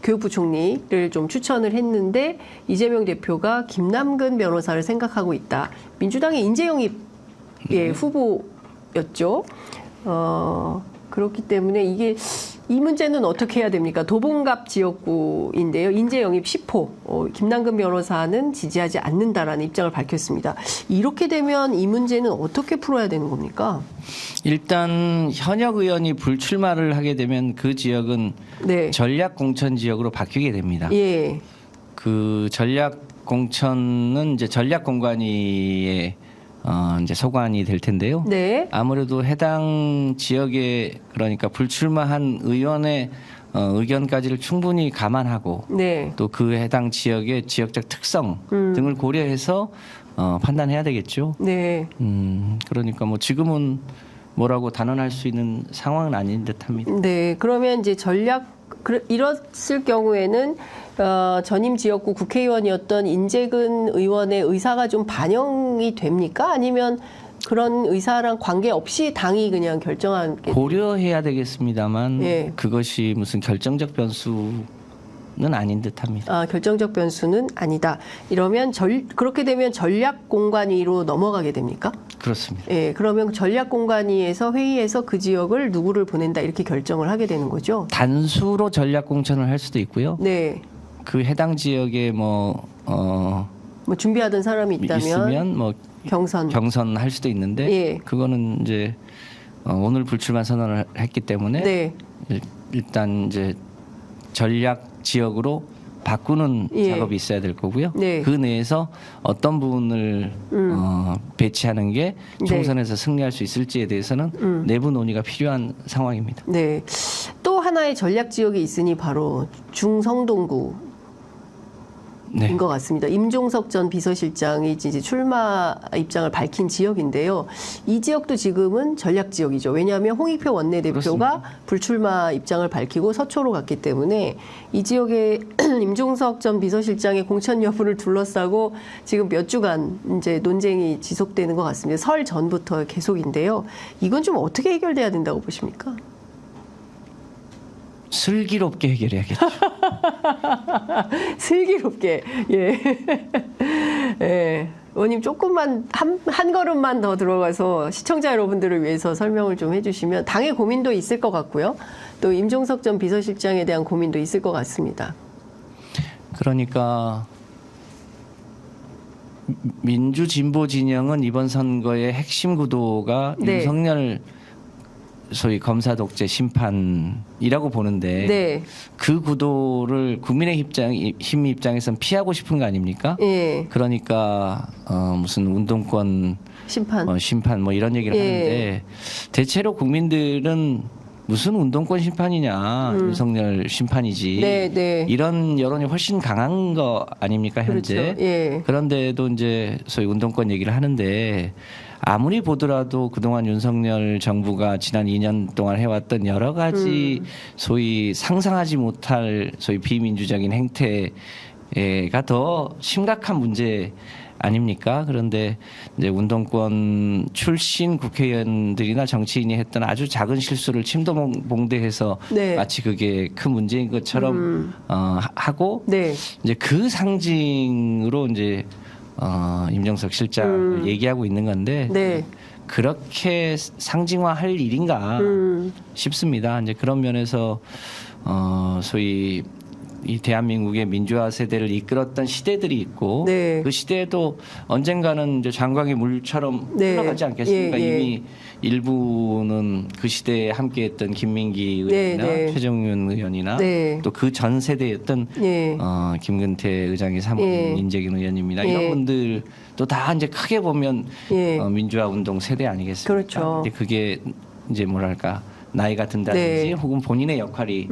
교육부 총리를 좀 추천을 했는데 이재명 대표가 김남근 변호사를 생각하고 있다. 민주당의 인재영입 후보였죠. 그렇기 때문에 이 문제는 어떻게 해야 됩니까? 도봉갑 지역구인데요. 인재 영입 10호. 김남근 변호사는 지지하지 않는다라는 입장을 밝혔습니다. 이렇게 되면 이 문제는 어떻게 풀어야 되는 겁니까? 일단 현역 의원이 불출마를 하게 되면 그 지역은 네. 전략 공천 지역으로 바뀌게 됩니다. 예. 그 전략 공천은 이제 전략 공관위의 이제 소관이 될 텐데요. 네. 아무래도 해당 지역에 그러니까 불출마한 의원의 의견까지를 충분히 감안하고 네. 또 그 해당 지역의 지역적 특성 등을 고려해서 판단해야 되겠죠. 네. 그러니까 뭐 지금은 뭐라고 단언할 수 있는 상황은 아닌 듯합니다. 네. 그러면 이제 이랬을 경우에는 전임 지역구 국회의원이었던 인재근 의원의 의사가 좀 반영이 됩니까? 아니면 그런 의사랑 관계없이 당이 그냥 결정한 게 고려해야 되겠습니다만 예. 그것이 무슨 결정적 변수는 아닌 듯합니다. 결정적 변수는 아니다. 이러면 그렇게 되면 전략공관위로 넘어가게 됩니까? 그렇습니다. 예, 그러면 전략공관위에서 회의에서 그 지역을 누구를 보낸다 이렇게 결정을 하게 되는 거죠. 단수로 전략 공천을 할 수도 있고요. 네. 그 해당 지역에 뭐 준비하던 사람이 있으면 뭐 경선 할 수도 있는데 예. 그거는 이제 오늘 불출마 선언을 했기 때문에 네. 일단 이제 전략 지역으로 바꾸는 예. 작업이 있어야 될 거고요. 네. 그 내에서 어떤 부분을 배치하는 게 총선에서 승리할 수 있을지에 대해서는 내부 논의가 필요한 상황입니다. 네. 또 하나의 전략 지역이 있으니 바로 중성동구. 네. 인 것 같습니다. 임종석 전 비서실장이 이제 출마 입장을 밝힌 지역인데요. 이 지역도 지금은 전략 지역이죠. 왜냐하면 홍익표 원내대표가 그렇습니다. 불출마 입장을 밝히고 서초로 갔기 때문에 이 지역에 임종석 전 비서실장의 공천 여부를 둘러싸고 지금 몇 주간 이제 논쟁이 지속되는 것 같습니다. 설 전부터 계속인데요. 이건 좀 어떻게 해결돼야 된다고 보십니까? 슬기롭게 해결해야겠죠. 슬기롭게. 예. 예. 의원님 조금만 한 걸음만 더 들어가서 시청자 여러분들을 위해서 설명을 좀 해주시면 당의 고민도 있을 것 같고요. 또 임종석 전 비서실장에 대한 고민도 있을 것 같습니다. 그러니까 민주 진보 진영은 이번 선거의 핵심 구도가 네. 윤석열 소위 검사 독재 심판이라고 보는데 네. 그 구도를 국민의힘 입장에선 피하고 싶은 거 아닙니까? 예. 그러니까 무슨 운동권 심판 뭐 이런 얘기를 예. 하는데 대체로 국민들은 무슨 운동권 심판이냐 윤석열 심판이지 네, 네. 이런 여론이 훨씬 강한 거 아닙니까 현재? 그렇죠. 예. 그런데도 이제 소위 운동권 얘기를 하는데 아무리 보더라도 그동안 윤석열 정부가 지난 2년 동안 해왔던 여러 가지 소위 상상하지 못할 소위 비민주적인 행태가 더 심각한 문제 아닙니까? 그런데 이제 운동권 출신 국회의원들이나 정치인이 했던 아주 작은 실수를 침도봉대해서 네. 마치 그게 큰 문제인 것처럼 하고 네. 이제 그 상징으로 이제 임종석 실장을 얘기하고 있는 건데 네. 그렇게 상징화할 일인가 싶습니다. 이제 그런 면에서 소위 이 대한민국의 민주화 세대를 이끌었던 시대들이 있고 네. 그 시대에도 언젠가는 이제 장광의 물처럼 네. 흘러가지 않겠습니까? 예, 예. 이미 일부는 그 시대에 함께했던 김민기 의원이나 네, 네. 최정윤 의원이나 네. 또 그 전 세대였던 예. 김근태 의장의 사모님 예. 인재균 의원입니다. 예. 이런 분들도 다 이제 크게 보면 예. 민주화 운동 세대 아니겠습니까? 그렇죠. 근데 그게 이제 뭐랄까 나이가 든다든지 네. 혹은 본인의 역할이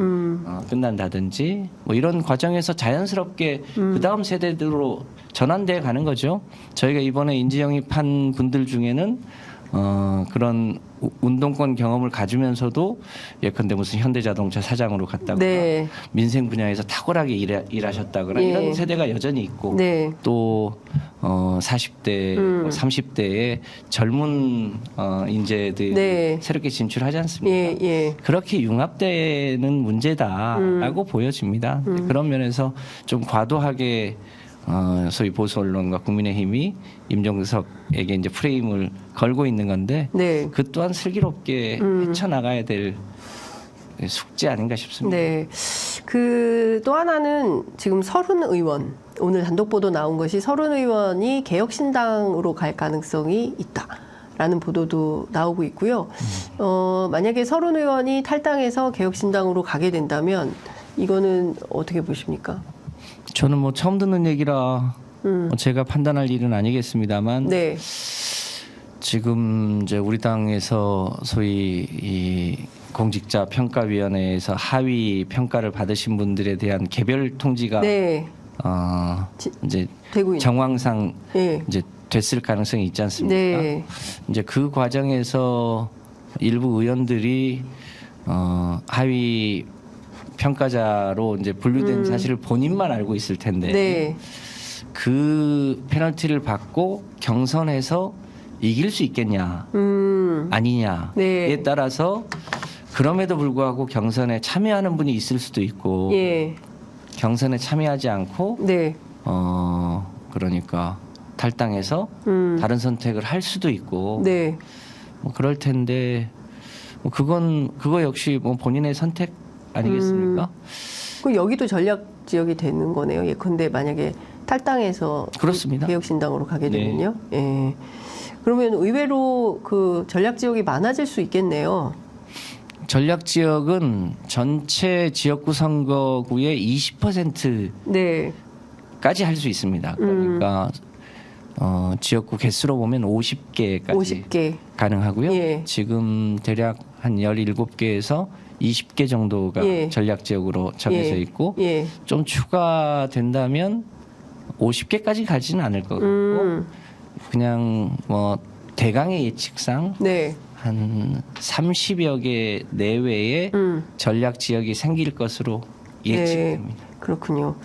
끝난다든지 뭐 이런 과정에서 자연스럽게 그 다음 세대들로 전환돼 가는 거죠. 저희가 이번에 인재 영입한 분들 중에는 그런 운동권 경험을 가지면서도 예컨대 무슨 현대자동차 사장으로 갔다거나 네. 민생 분야에서 탁월하게 일하셨다거나 예. 이런 세대가 여전히 있고 네. 또 40대, 30대의 젊은 인재들이 네. 새롭게 진출하지 않습니까? 예, 예. 그렇게 융합되는 문제다라고 보여집니다. 그런 면에서 좀 과도하게 소위 보수 언론과 국민의힘이 임종석에게 이제 프레임을 걸고 있는 건데 네. 그 또한 슬기롭게 헤쳐나가야 될 숙제 아닌가 싶습니다. 네. 그 또 하나는 지금 서른 의원 오늘 단독 보도 나온 것이 서른 의원이 개혁신당으로 갈 가능성이 있다라는 보도도 나오고 있고요. 만약에 서른 의원이 탈당해서 개혁신당으로 가게 된다면 이거는 어떻게 보십니까? 저는 뭐 처음 듣는 얘기라 제가 판단할 일은 아니겠습니다만 네. 지금 이제 우리 당에서 소위 이 공직자 평가위원회에서 하위 평가를 받으신 분들에 대한 개별 통지가 네. 이제 되고 있는. 정황상 네. 이제 됐을 가능성이 있지 않습니까? 네. 이제 그 과정에서 일부 의원들이 하위 평가자로 이제 분류된 사실을 본인만 알고 있을 텐데 네. 그 페널티를 받고 경선에서 이길 수 있겠냐 아니냐에 네. 따라서 그럼에도 불구하고 경선에 참여하는 분이 있을 수도 있고 예. 경선에 참여하지 않고 네. 그러니까 탈당해서 다른 선택을 할 수도 있고 네. 뭐 그럴 텐데 뭐 그거 역시 뭐 본인의 선택 아니겠습니까? 그럼 여기도 전략 지역이 되는 거네요. 예컨대 만약에 탈당해서 그렇습니다. 개혁신당으로 가게 네. 되면요. 예. 그러면 의외로 그 전략 지역이 많아질 수 있겠네요. 전략 지역은 전체 지역구 선거구의 20%까지 네. 할 수 있습니다. 그러니까 지역구 개수로 보면 50개까지 50개. 가능하고요. 예. 지금 대략 한 17개에서 20개 정도가 예. 전략 지역으로 정해져 예. 있고 예. 좀 추가된다면 50개까지 가지는 않을 것 같고 그냥 뭐 대강의 예측상 네. 한 30여 개 내외의 전략 지역이 생길 것으로 예측됩니다. 네. 그렇군요.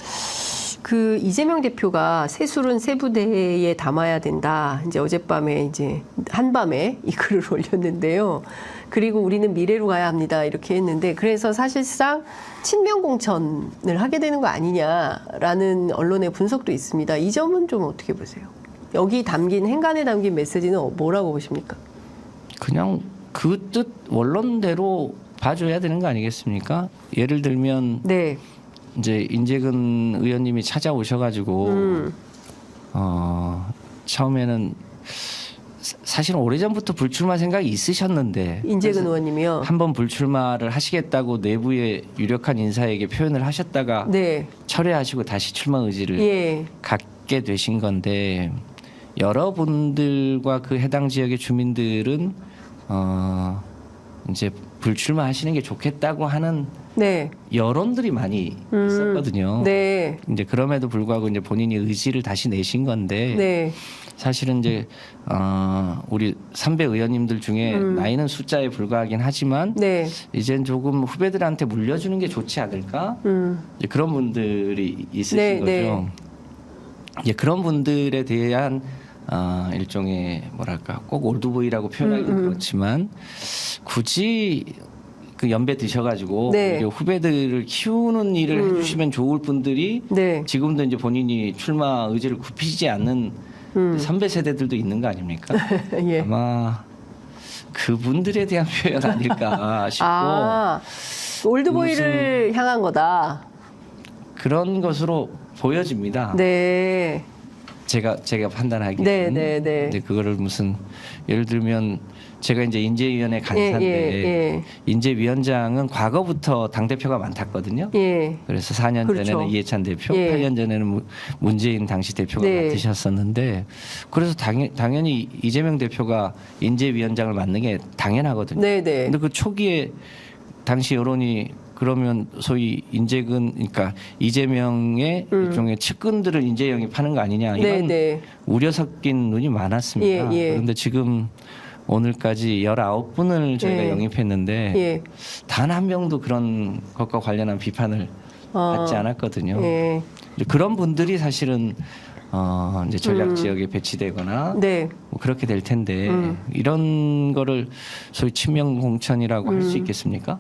그 이재명 대표가 새술은 세부대에 담아야 된다. 이제 어젯밤에 이제 한밤에 이 글을 올렸는데요. 그리고 우리는 미래로 가야 합니다. 이렇게 했는데 그래서 사실상 친명 공천을 하게 되는 거 아니냐라는 언론의 분석도 있습니다. 이 점은 좀 어떻게 보세요? 여기 담긴 행간에 담긴 메시지는 뭐라고 보십니까? 그냥 그 뜻 원론대로 봐줘야 되는 거 아니겠습니까? 예를 들면 네. 이제 인재근 의원님이 찾아오셔가지고 처음에는 사실은 오래전부터 불출마 생각이 있으셨는데 인재근 의원님이요. 한번 불출마를 하시겠다고 내부의 유력한 인사에게 표현을 하셨다가 네. 철회하시고 다시 출마 의지를 예. 갖게 되신 건데 여러분들과 그 해당 지역의 주민들은 이제 불출마하시는 게 좋겠다고 하는 네. 여론들이 많이 있었거든요. 네. 이제 그럼에도 불구하고 이제 본인이 의지를 다시 내신 건데 네. 사실은 이제 우리 선배 의원님들 중에 나이는 숫자에 불과하긴 하지만 네. 이젠 조금 후배들한테 물려주는 게 좋지 않을까? 이제 그런 분들이 있으신 네, 거죠. 네. 이제 그런 분들에 대한 일종의 뭐랄까 꼭 올드보이라고 표현하기는 그렇지만 굳이 그 연배 드셔가지고 네. 이제 후배들을 키우는 일을 해주시면 좋을 분들이 네. 지금도 이제 본인이 출마 의지를 굽히지 않는 선배 세대들도 있는 거 아닙니까? 예. 아마 그분들에 대한 표현 아닐까 싶고 아, 올드보이를 향한 거다. 그런 것으로 보여집니다. 네. 제가 판단하기에는 네, 네, 네. 근데 그거를 무슨 예를 들면 제가 이제 인재위원회 간사인데 예. 인재위원장은 과거부터 당 대표가 맡았거든요. 예. 그래서 4년 그렇죠. 전에는 이해찬 대표, 예. 8년 전에는 문재인 당시 대표가 네. 맡으셨었는데 그래서 당연히 이재명 대표가 인재위원장을 맡는 게 당연하거든요. 네, 네. 근데 그 초기에 당시 여론이 그러면 소위 그러니까 이재명의 일종의 측근들을 인재 영입하는 거 아니냐 이런 네, 네. 우려 섞인 눈이 많았습니다. 예, 예. 그런데 지금 오늘까지 19분을 저희가 예. 영입했는데 예. 단 한 명도 그런 것과 관련한 비판을 받지 않았거든요. 예. 이제 그런 분들이 사실은 이제 전략 지역에 배치되거나 네. 뭐 그렇게 될 텐데 이런 거를 소위 친명 공천이라고 할 수 있겠습니까?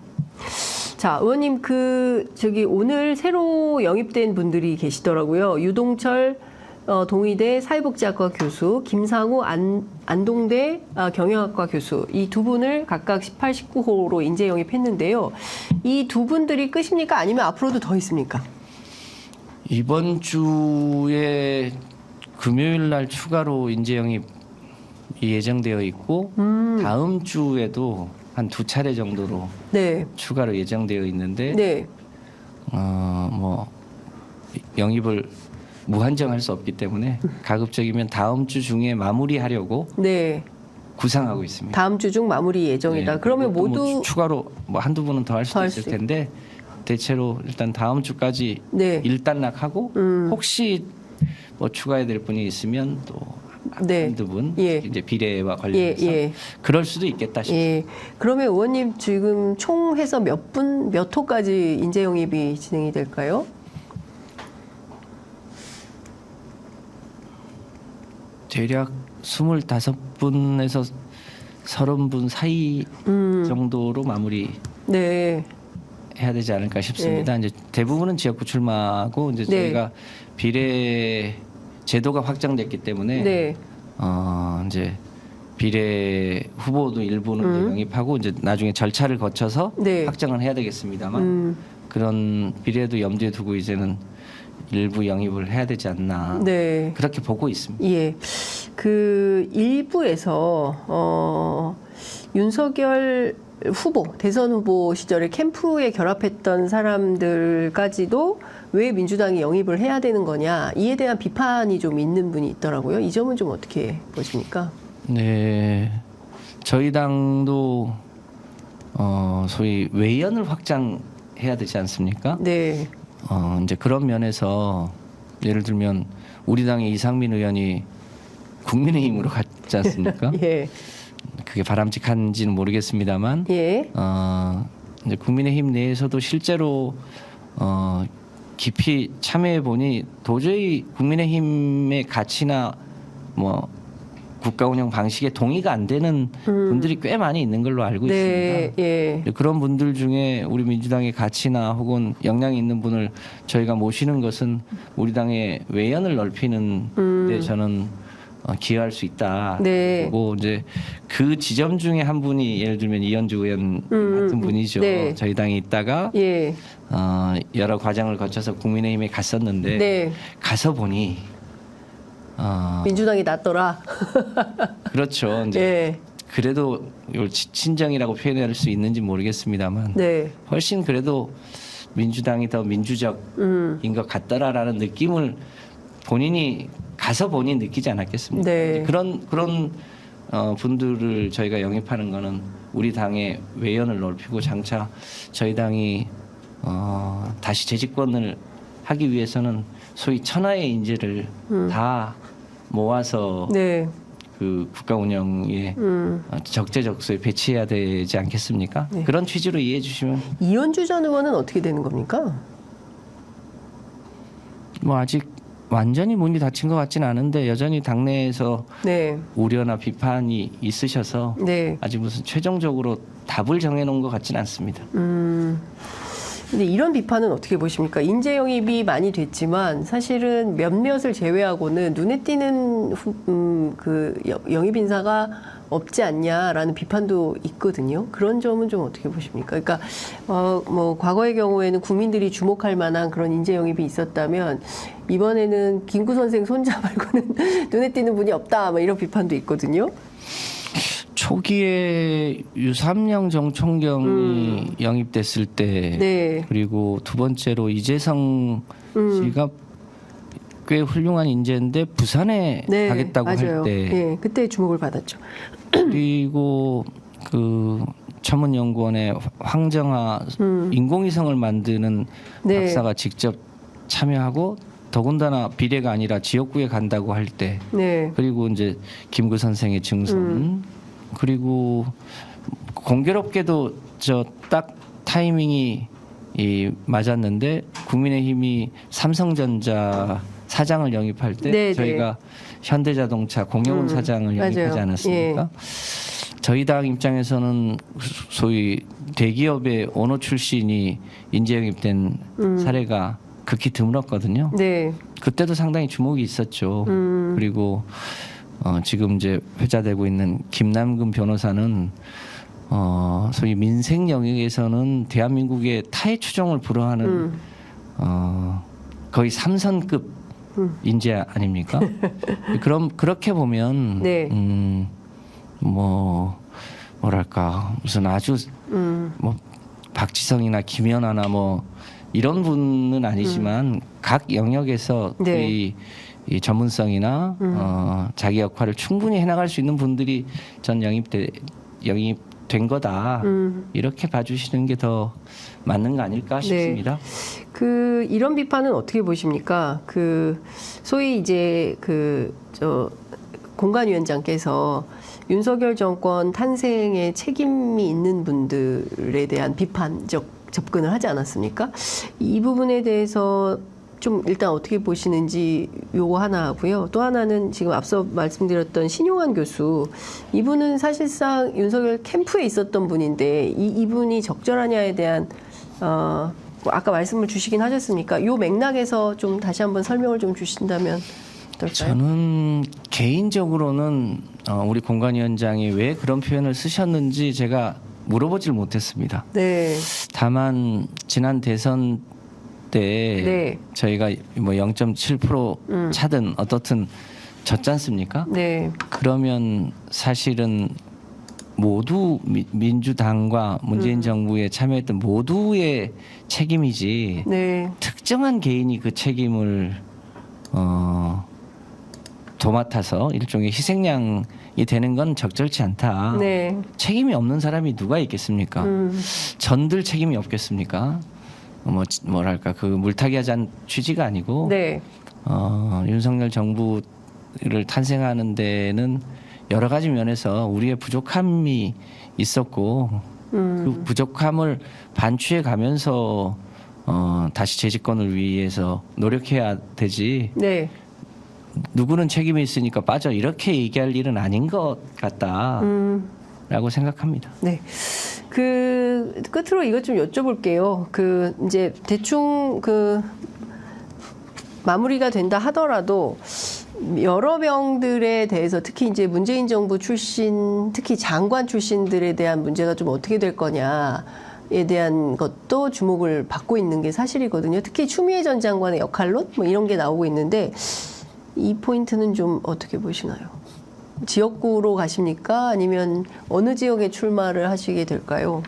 자, 의원님 오늘 새로 영입된 분들이 계시더라고요. 유동철 동의대 사회복지학과 교수, 김상우 안동대 경영학과 교수, 이 두 분을 각각 18, 19호로 인재 영입했는데요. 이 두 분들이 끝입니까? 아니면 앞으로도 더 있습니까? 이번 주에 금요일 날 추가로 인재 영입이 예정되어 있고 다음 주에도 한 2차례 정도로 네. 추가로 예정되어 있는데 네. 뭐 영입을 무한정할 수 없기 때문에 가급적이면 다음 주 중에 마무리하려고 네. 구상하고 있습니다. 다음 주 중 마무리 예정이다. 네, 그러면 그리고 또 모두 뭐 추가로 뭐 한두 분은 더 할 수도 있을 텐데 대체로 일단 다음 주까지 네. 일단락하고 혹시 뭐 추가해야 될 분이 있으면 또 네. 한두 분 예. 이제 비례와 관련해서 예. 그럴 수도 있겠다 싶습니다. 예. 그러면 의원님 지금 총 해서 몇 호까지 인재 영입이 진행이 될까요? 대략 25분에서 30분 사이 정도로 마무리 네. 해야 되지 않을까 싶습니다. 이제 대부분은 지역구 출마하고 이제 네. 저희가 비례 제도가 확정됐기 때문에 네. 이제 비례 후보도 일부는 영입하고 이제 나중에 절차를 거쳐서 네. 확정을 해야 되겠습니다만 그런 비례도 염두에 두고 이제는 일부 영입을 해야 되지 않나 네. 그렇게 보고 있습니다. 예. 그 일부에서 윤석열 후보, 대선 후보 시절에 캠프에 결합했던 사람들까지도 왜 민주당이 영입을 해야 되는 거냐, 이에 대한 비판이 좀 있는 분이 있더라고요. 이 점은 좀 어떻게 보십니까? 네, 저희 당도 소위 외연을 확장해야 되지 않습니까? 네. 이제 그런 면에서 예를 들면 우리 당의 이상민 의원이 국민의힘으로 갔지 않습니까? 예. 그게 바람직한지는 모르겠습니다만, 예. 이제 국민의힘 내에서도 실제로 깊이 참여해 보니 도저히 국민의힘의 가치나 뭐 국가 운영 방식에 동의가 안 되는 분들이 꽤 많이 있는 걸로 알고 네. 있습니다. 예. 그런 분들 중에 우리 민주당의 가치나 혹은 역량이 있는 분을 저희가 모시는 것은 우리 당의 외연을 넓히는 데 저는 기여할 수 있다. 네. 그리고 이제 그 지점 중에 한 분이 예를 들면 이현주 의원 같은 분이죠. 네. 저희 당에 있다가 예. 여러 과정을 거쳐서 국민의힘에 갔었는데 네. 가서 보니 민주당이 낫더라. 그렇죠. 이제 예. 그래도 이걸 친정이라고 표현할 수 있는지 모르겠습니다만 네. 훨씬 그래도 민주당이 더 민주적인 것 같더라라는 느낌을 본인이 가서 보니 느끼지 않았겠습니까? 네. 그런 분들을 저희가 영입하는 거는 우리 당의 외연을 넓히고 장차 저희 당이 다시 재집권을 하기 위해서는 소위 천하의 인재를 다 모아서 네. 그 국가 운영에 적재적소에 배치해야 되지 않겠습니까? 네. 그런 취지로 이해해 주시면 이현주 전 의원은 어떻게 되는 겁니까? 뭐 아직 완전히 문이 닫힌 것 같지는 않은데 여전히 당내에서 네. 우려나 비판이 있으셔서 네. 아직 무슨 최종적으로 답을 정해놓은 것 같지는 않습니다. 근데 이런 비판은 어떻게 보십니까? 인재 영입이 많이 됐지만 사실은 몇몇을 제외하고는 눈에 띄는 그 영입 인사가 없지 않냐라는 비판도 있거든요. 그런 점은 좀 어떻게 보십니까? 그러니까 뭐 과거의 경우에는 국민들이 주목할 만한 그런 인재 영입이 있었다면 이번에는 김구 선생 손자 말고는 눈에 띄는 분이 없다, 뭐 이런 비판도 있거든요. 초기에 유삼영 정총경이 영입됐을 때 네. 그리고 두 번째로 이재성 씨가 꽤 훌륭한 인재인데 부산에 네, 가겠다고 할 맞아요. 때 예, 그때 주목을 받았죠. 그리고 그 천문연구원의 황정아 인공위성을 만드는 네. 박사가 직접 참여하고 더군다나 비례가 아니라 지역구에 간다고 할 때 네. 그리고 이제 김구 선생의 증손 그리고 공교롭게도 저 딱 타이밍이 맞았는데 국민의힘이 삼성전자 사장을 영입할 때 네, 저희가 현대자동차 공영훈 사장을 영입하지 맞아요. 않았습니까? 저희 당 입장에서는 소위 대기업의 오너 출신이 인재 영입된 사례가 극히 드물었거든요. 네. 그때도 상당히 주목이 있었죠. 그리고 지금 이제 회자되고 있는 김남근 변호사는 소위 민생 영역에서는 대한민국의 타의 추종을 불허하는 거의 삼선급 인재 아닙니까? 그럼 그렇게 보면 네. 뭐랄까 무슨 아주 뭐 박지성이나 김연아나 뭐 이런 분은 아니지만 각 영역에서 네. 거의 이 전문성이나 자기 역할을 충분히 해나갈 수 있는 분들이 전 영입된 거다. 이렇게 봐주시는 게 더 맞는 거 아닐까 싶습니다. 이런 비판은 어떻게 보십니까? 소위 이제 공관위원장께서 윤석열 정권 탄생에 책임이 있는 분들에 대한 비판적 접근을 하지 않았습니까? 이 부분에 대해서 좀 일단 어떻게 보시는지 요거 하나 하고요. 또 하나는 지금 앞서 말씀드렸던 신용환 교수, 이분은 사실상 윤석열 캠프에 있었던 분인데 이분이 적절하냐에 대한 아까 말씀을 주시긴 하셨습니까? 요 맥락에서 좀 다시 한번 설명을 좀 주신다면 어떨까요? 저는 개인적으로는 우리 공관위원장이 왜 그런 표현을 쓰셨는지 제가 물어보질 못했습니다. 네. 다만 지난 대선 때 네. 저희가 뭐 0.7% 차든 어떻든 졌지 않습니까? 네. 그러면 사실은 모두 민주당과 문재인 정부에 참여했던 모두의 책임이지 네. 특정한 개인이 그 책임을 도맡아서 일종의 희생양이 되는 건 적절치 않다. 네. 책임이 없는 사람이 누가 있겠습니까? 전들 책임이 없겠습니까? 뭐랄까 그 물타기하자는 취지가 아니고 네. 윤석열 정부를 탄생하는 데는 여러 가지 면에서 우리의 부족함이 있었고 그 부족함을 반추해 가면서 다시 재집권을 위해서 노력해야 되지. 네. 누구는 책임이 있으니까 빠져 이렇게 얘기할 일은 아닌 것 같다라고 생각합니다. 네. 끝으로 이것 좀 여쭤볼게요. 이제 대충 마무리가 된다 하더라도 여러 명들에 대해서 특히 이제 문재인 정부 출신, 특히 장관 출신들에 대한 문제가 좀 어떻게 될 거냐에 대한 것도 주목을 받고 있는 게 사실이거든요. 특히 추미애 전 장관의 역할론 뭐 이런 게 나오고 있는데 이 포인트는 좀 어떻게 보시나요? 지역구로 가십니까? 아니면 어느 지역에 출마를 하시게 될까요?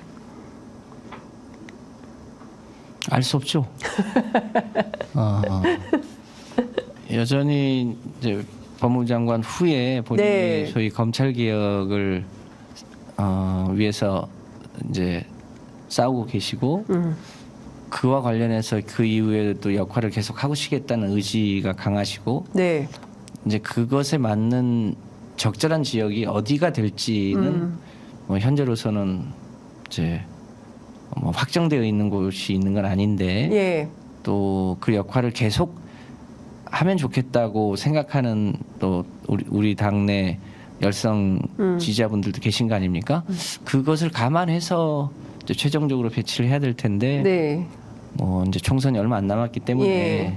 알 수 없죠. 여전히 이제 법무부 장관 후에 본인이 네. 소위 검찰 개혁을 위해서 이제 싸우고 계시고 그와 관련해서 그 이후에도 역할을 계속 하고 싶겠다는 의지가 강하시고 네. 이제 그것에 맞는 적절한 지역이 어디가 될지는 뭐 현재로서는 이제 뭐 확정되어 있는 곳이 있는 건 아닌데 예. 또 그 역할을 계속 하면 좋겠다고 생각하는 또 우리 당내 열성 지지자분들도 계신 거 아닙니까? 그것을 감안해서 이제 최종적으로 배치를 해야 될 텐데 네. 뭐 이제 총선이 얼마 안 남았기 때문에 예.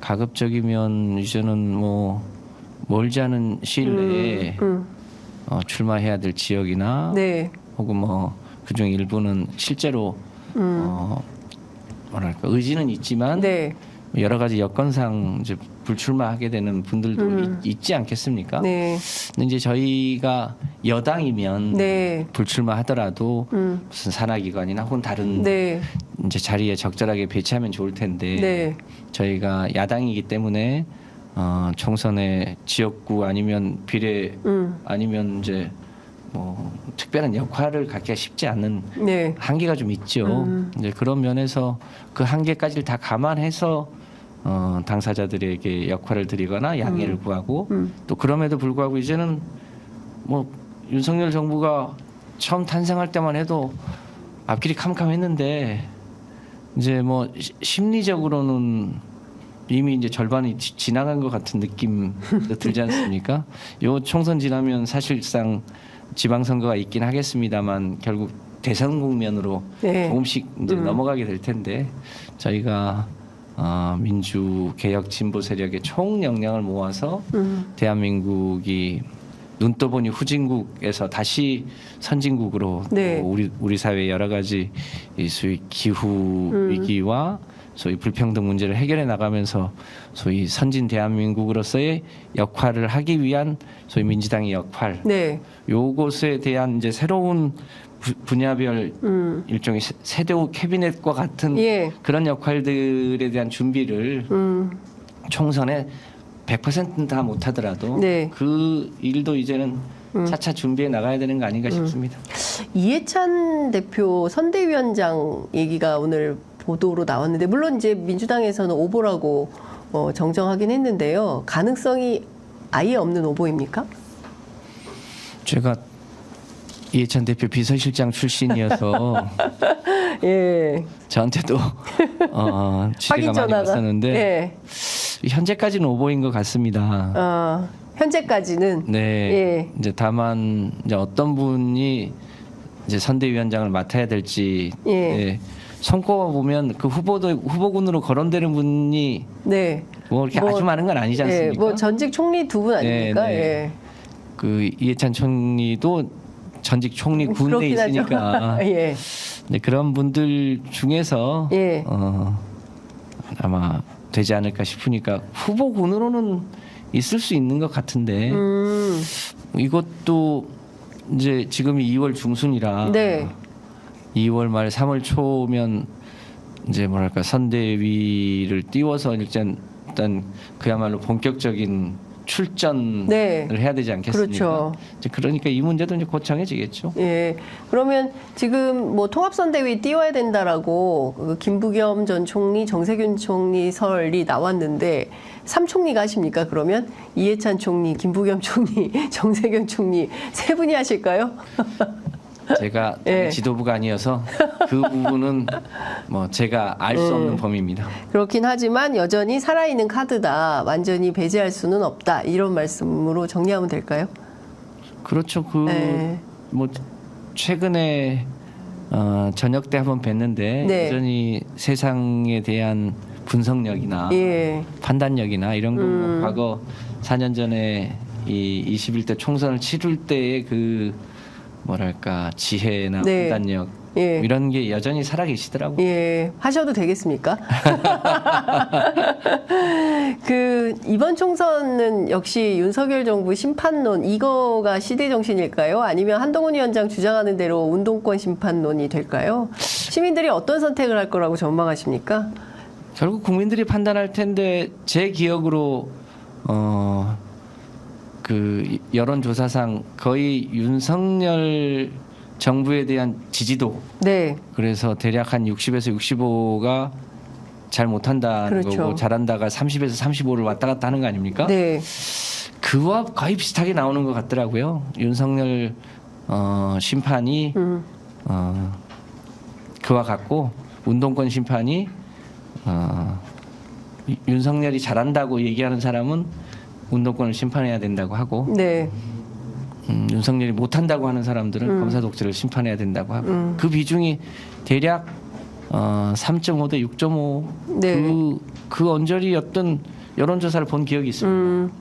가급적이면 이제는 뭐 멀지 않은 시일 내에 출마해야 될 지역이나 네. 혹은 뭐 그중 일부는 실제로 뭐랄까 의지는 있지만 네. 여러 가지 여건상 이제 불출마하게 되는 분들도 있지 않겠습니까? 네. 근데 이제 저희가 여당이면 네. 불출마하더라도 무슨 산하기관이나 혹은 다른 네. 이제 자리에 적절하게 배치하면 좋을 텐데 네. 저희가 야당이기 때문에 총선에 지역구 아니면 비례 아니면 이제 뭐 특별한 역할을 갖기가 쉽지 않는 네. 한계가 좀 있죠. 이제 그런 면에서 그 한계까지를 다 감안해서 당사자들에게 역할을 드리거나 양해를 구하고 또 그럼에도 불구하고 이제는 뭐 윤석열 정부가 처음 탄생할 때만 해도 앞길이 캄캄했는데 이제 뭐 심리적으로는 이미 이제 절반이 지나간 것 같은 느낌도 들지 않습니까? 요 총선 지나면 사실상 지방선거가 있긴 하겠습니다만 결국 대선 국면으로 네. 조금씩 이제 넘어가게 될 텐데 저희가 민주 개혁 진보 세력의 총 역량을 모아서 대한민국이 눈떠보니 후진국에서 다시 선진국으로 네. 우리 사회 여러 가지 이 소위 기후 위기와 소위 불평등 문제를 해결해 나가면서 소위 선진 대한민국으로서의 역할을 하기 위한 소위 민주당의 역할, 네. 요것에 대한 이제 새로운 분야별 일종의 세대우 캐비넷과 같은 예. 그런 역할들에 대한 준비를 총선에 100%는 다 못하더라도 네. 그 일도 이제는 차차 준비해 나가야 되는 거 아닌가 싶습니다. 이해찬 대표 선대위원장 얘기가 오늘 보도로 나왔는데 물론 이제 민주당에서는 오보라고 정정하긴 했는데요. 가능성이 아예 없는 오보입니까? 제가 이해찬 대표 비서실장 출신이어서 예. 저한테도 취재가 많이 전화가. 왔었는데 예. 현재까지는 오보인 것 같습니다. 현재까지는 네. 예. 이제 다만 이제 어떤 분이 이제 선대위원장을 맡아야 될지 예. 네. 손꼽아 보면 그 후보군으로 거론되는 분이 네. 뭐 이렇게 아주 많은 건 아니지 않습니까? 예. 뭐 전직 총리 두 분 아닙니까? 네, 네. 예. 그 이해찬 총리도 전직 총리 군에 그렇긴 하죠. 있으니까 예. 네, 그런 분들 중에서 예. 아마 되지 않을까 싶으니까 후보군으로는 있을 수 있는 것 같은데 이것도 이제 지금이 2월 중순이라 네. 2월 말 3월 초면 이제 뭐랄까 선대위를 띄워서 일단 그야말로 본격적인 출전을 네. 해야 되지 않겠습니까? 그렇죠. 이제 그러니까 이 문제도 이제 곧 정해지겠죠. 예. 그러면 지금 뭐 통합선대위 띄워야 된다라고 그 김부겸 전 총리, 정세균 총리 설이 나왔는데 3총리가 하십니까? 그러면 이해찬 총리, 김부겸 총리, 정세균 총리 세 분이 하실까요? 제가 예. 지도부가 아니어서 그 부분은 뭐 제가 알 수 없는 범위입니다. 그렇긴 하지만 여전히 살아있는 카드다. 완전히 배제할 수는 없다. 이런 말씀으로 정리하면 될까요? 그렇죠. 네. 뭐 최근에 저녁 때 한번 뵀는데 네. 여전히 세상에 대한 분석력이나 예. 판단력이나 이런 거 뭐 과거 4년 전에 이 21대 총선을 치를 때의 그 뭐랄까 지혜나 네. 판단력 예. 이런 게 여전히 살아 계시더라고요. 예, 하셔도 되겠습니까? 그 이번 총선은 역시 윤석열 정부 심판론 이거가 시대 정신일까요? 아니면 한동훈 위원장 주장하는 대로 운동권 심판론이 될까요? 시민들이 어떤 선택을 할 거라고 전망하십니까? 결국 국민들이 판단할 텐데 제 기억으로 그 여론조사상 거의 윤석열 정부에 대한 지지도 네, 그래서 대략 한 60에서 65가 잘 못한다는 그렇죠. 거고 잘한다가 30에서 35를 왔다 갔다 하는 거 아닙니까? 네, 그와 거의 비슷하게 나오는 것 같더라고요. 윤석열 심판이 그와 같고 운동권 심판이 윤석열이 잘한다고 얘기하는 사람은 운동권을 심판해야 된다고 하고 네, 윤석열이 못한다고 하는 사람들은 검사 독재를 심판해야 된다고 하고 그 비중이 대략 3.5 대 6.5 네. 그 언저리였던 여론조사를 본 기억이 있습니다.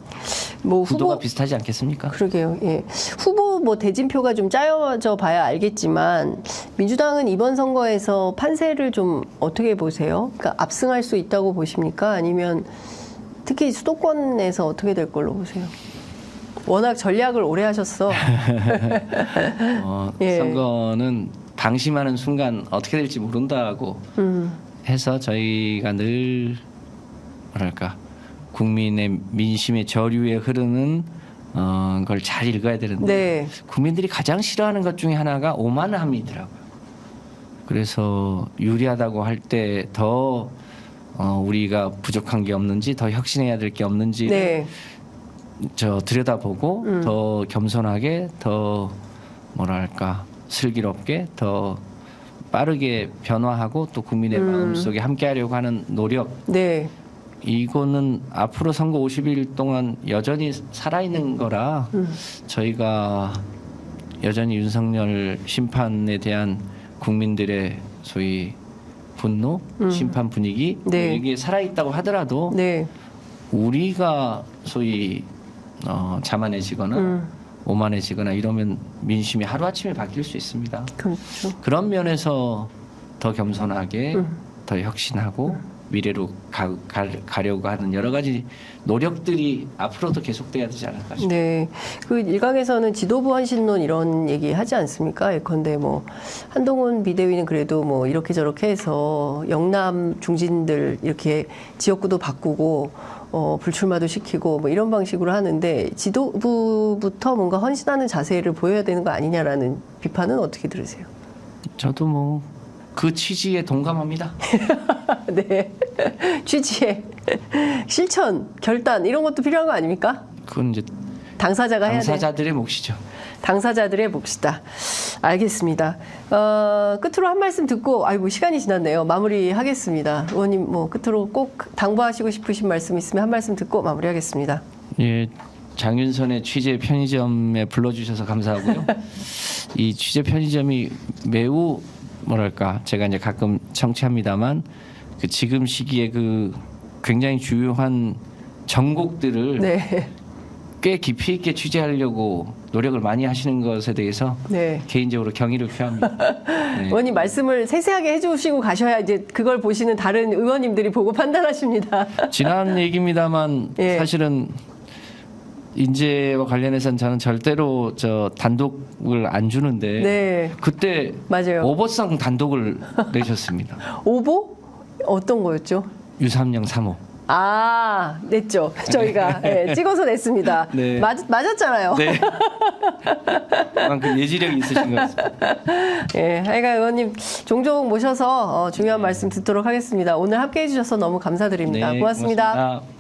뭐 구도가 후보 비슷하지 않겠습니까? 그러게요. 예. 후보 뭐 대진표가 좀 짜여져 봐야 알겠지만 민주당은 이번 선거에서 판세를 좀 어떻게 보세요? 그러니까 압승할 수 있다고 보십니까? 아니면 특히 수도권에서 어떻게 될 걸로 보세요? 워낙 전략을 오래 하셨어. 예. 선거는 방심하는 순간 어떻게 될지 모른다고 해서 저희가 늘 뭐랄까 국민의 민심의 저류에 흐르는 걸 잘 읽어야 되는데 네. 국민들이 가장 싫어하는 것 중에 하나가 오만함이더라고요. 그래서 유리하다고 할 때 더 우리가 부족한 게 없는지 더 혁신해야 될 게 없는지 네. 들여다보고 더 겸손하게 더 뭐랄까 슬기롭게 더 빠르게 변화하고 또 국민의 마음속에 함께하려고 하는 노력 네. 이거는 앞으로 선거 50일 동안 여전히 살아있는 거라 저희가 여전히 윤석열 심판에 대한 국민들의 소위 분노, 심판 분위기 네. 이게 살아있다고 하더라도 네. 우리가 소위 자만해지거나 오만해지거나 이러면 민심이 하루아침에 바뀔 수 있습니다. 그렇죠. 그런 면에서 더 겸손하게 더 혁신하고 미래로 가려고 하는 여러 가지 노력들이 앞으로도 계속돼야 되지 않을까 싶습니다. 네, 그 일각에서는 지도부 헌신론 이런 얘기 하지 않습니까? 예컨대 뭐 한동훈 비대위는 그래도 뭐 이렇게 저렇게 해서 영남 중진들 이렇게 지역구도 바꾸고 불출마도 시키고 뭐 이런 방식으로 하는데 지도부부터 뭔가 헌신하는 자세를 보여야 되는 거 아니냐라는 비판은 어떻게 들으세요? 저도 뭐 그 취지에 동감합니다. 네, 취지에 실천, 결단 이런 것도 필요한 거 아닙니까? 그건 이제 당사자가 해야 돼. 당사자들의 몫이죠. 당사자들의 몫이다. 알겠습니다. 끝으로 한 말씀 듣고, 아이고, 시간이 지났네요. 마무리하겠습니다. 의원님, 뭐, 끝으로 꼭 당부하시고 싶으신 말씀 있으면 한 말씀 듣고 마무리하겠습니다. 예, 장윤선의 취재 편의점에 불러주셔서 감사하고요. 이 취재 편의점이 매우 뭐랄까 제가 이제 가끔 청취합니다만 그 지금 시기에 그 굉장히 주요한 정곡들을 네. 꽤 깊이 있게 취재하려고 노력을 많이 하시는 것에 대해서 네. 개인적으로 경의를 표합니다. 네. 의원님 말씀을 세세하게 해주시고 가셔야 이제 그걸 보시는 다른 의원님들이 보고 판단하십니다. 지난 얘기입니다만 예. 사실은 인재와 관련해서는 저는 절대로 단독을 안 주는데 네. 그때 맞아요. 오버상 단독을 내셨습니다. 오보? 어떤 거였죠? 유삼영 3호. 아, 냈죠. 저희가 네, 찍어서 냈습니다. 네. 맞았잖아요. 네. 그만큼 예지력이 있으신 것 같습니다. 예, 하여간 의원님 종종 모셔서 중요한 말씀 듣도록 하겠습니다. 오늘 함께해 주셔서 너무 감사드립니다. 네, 고맙습니다. 고맙습니다.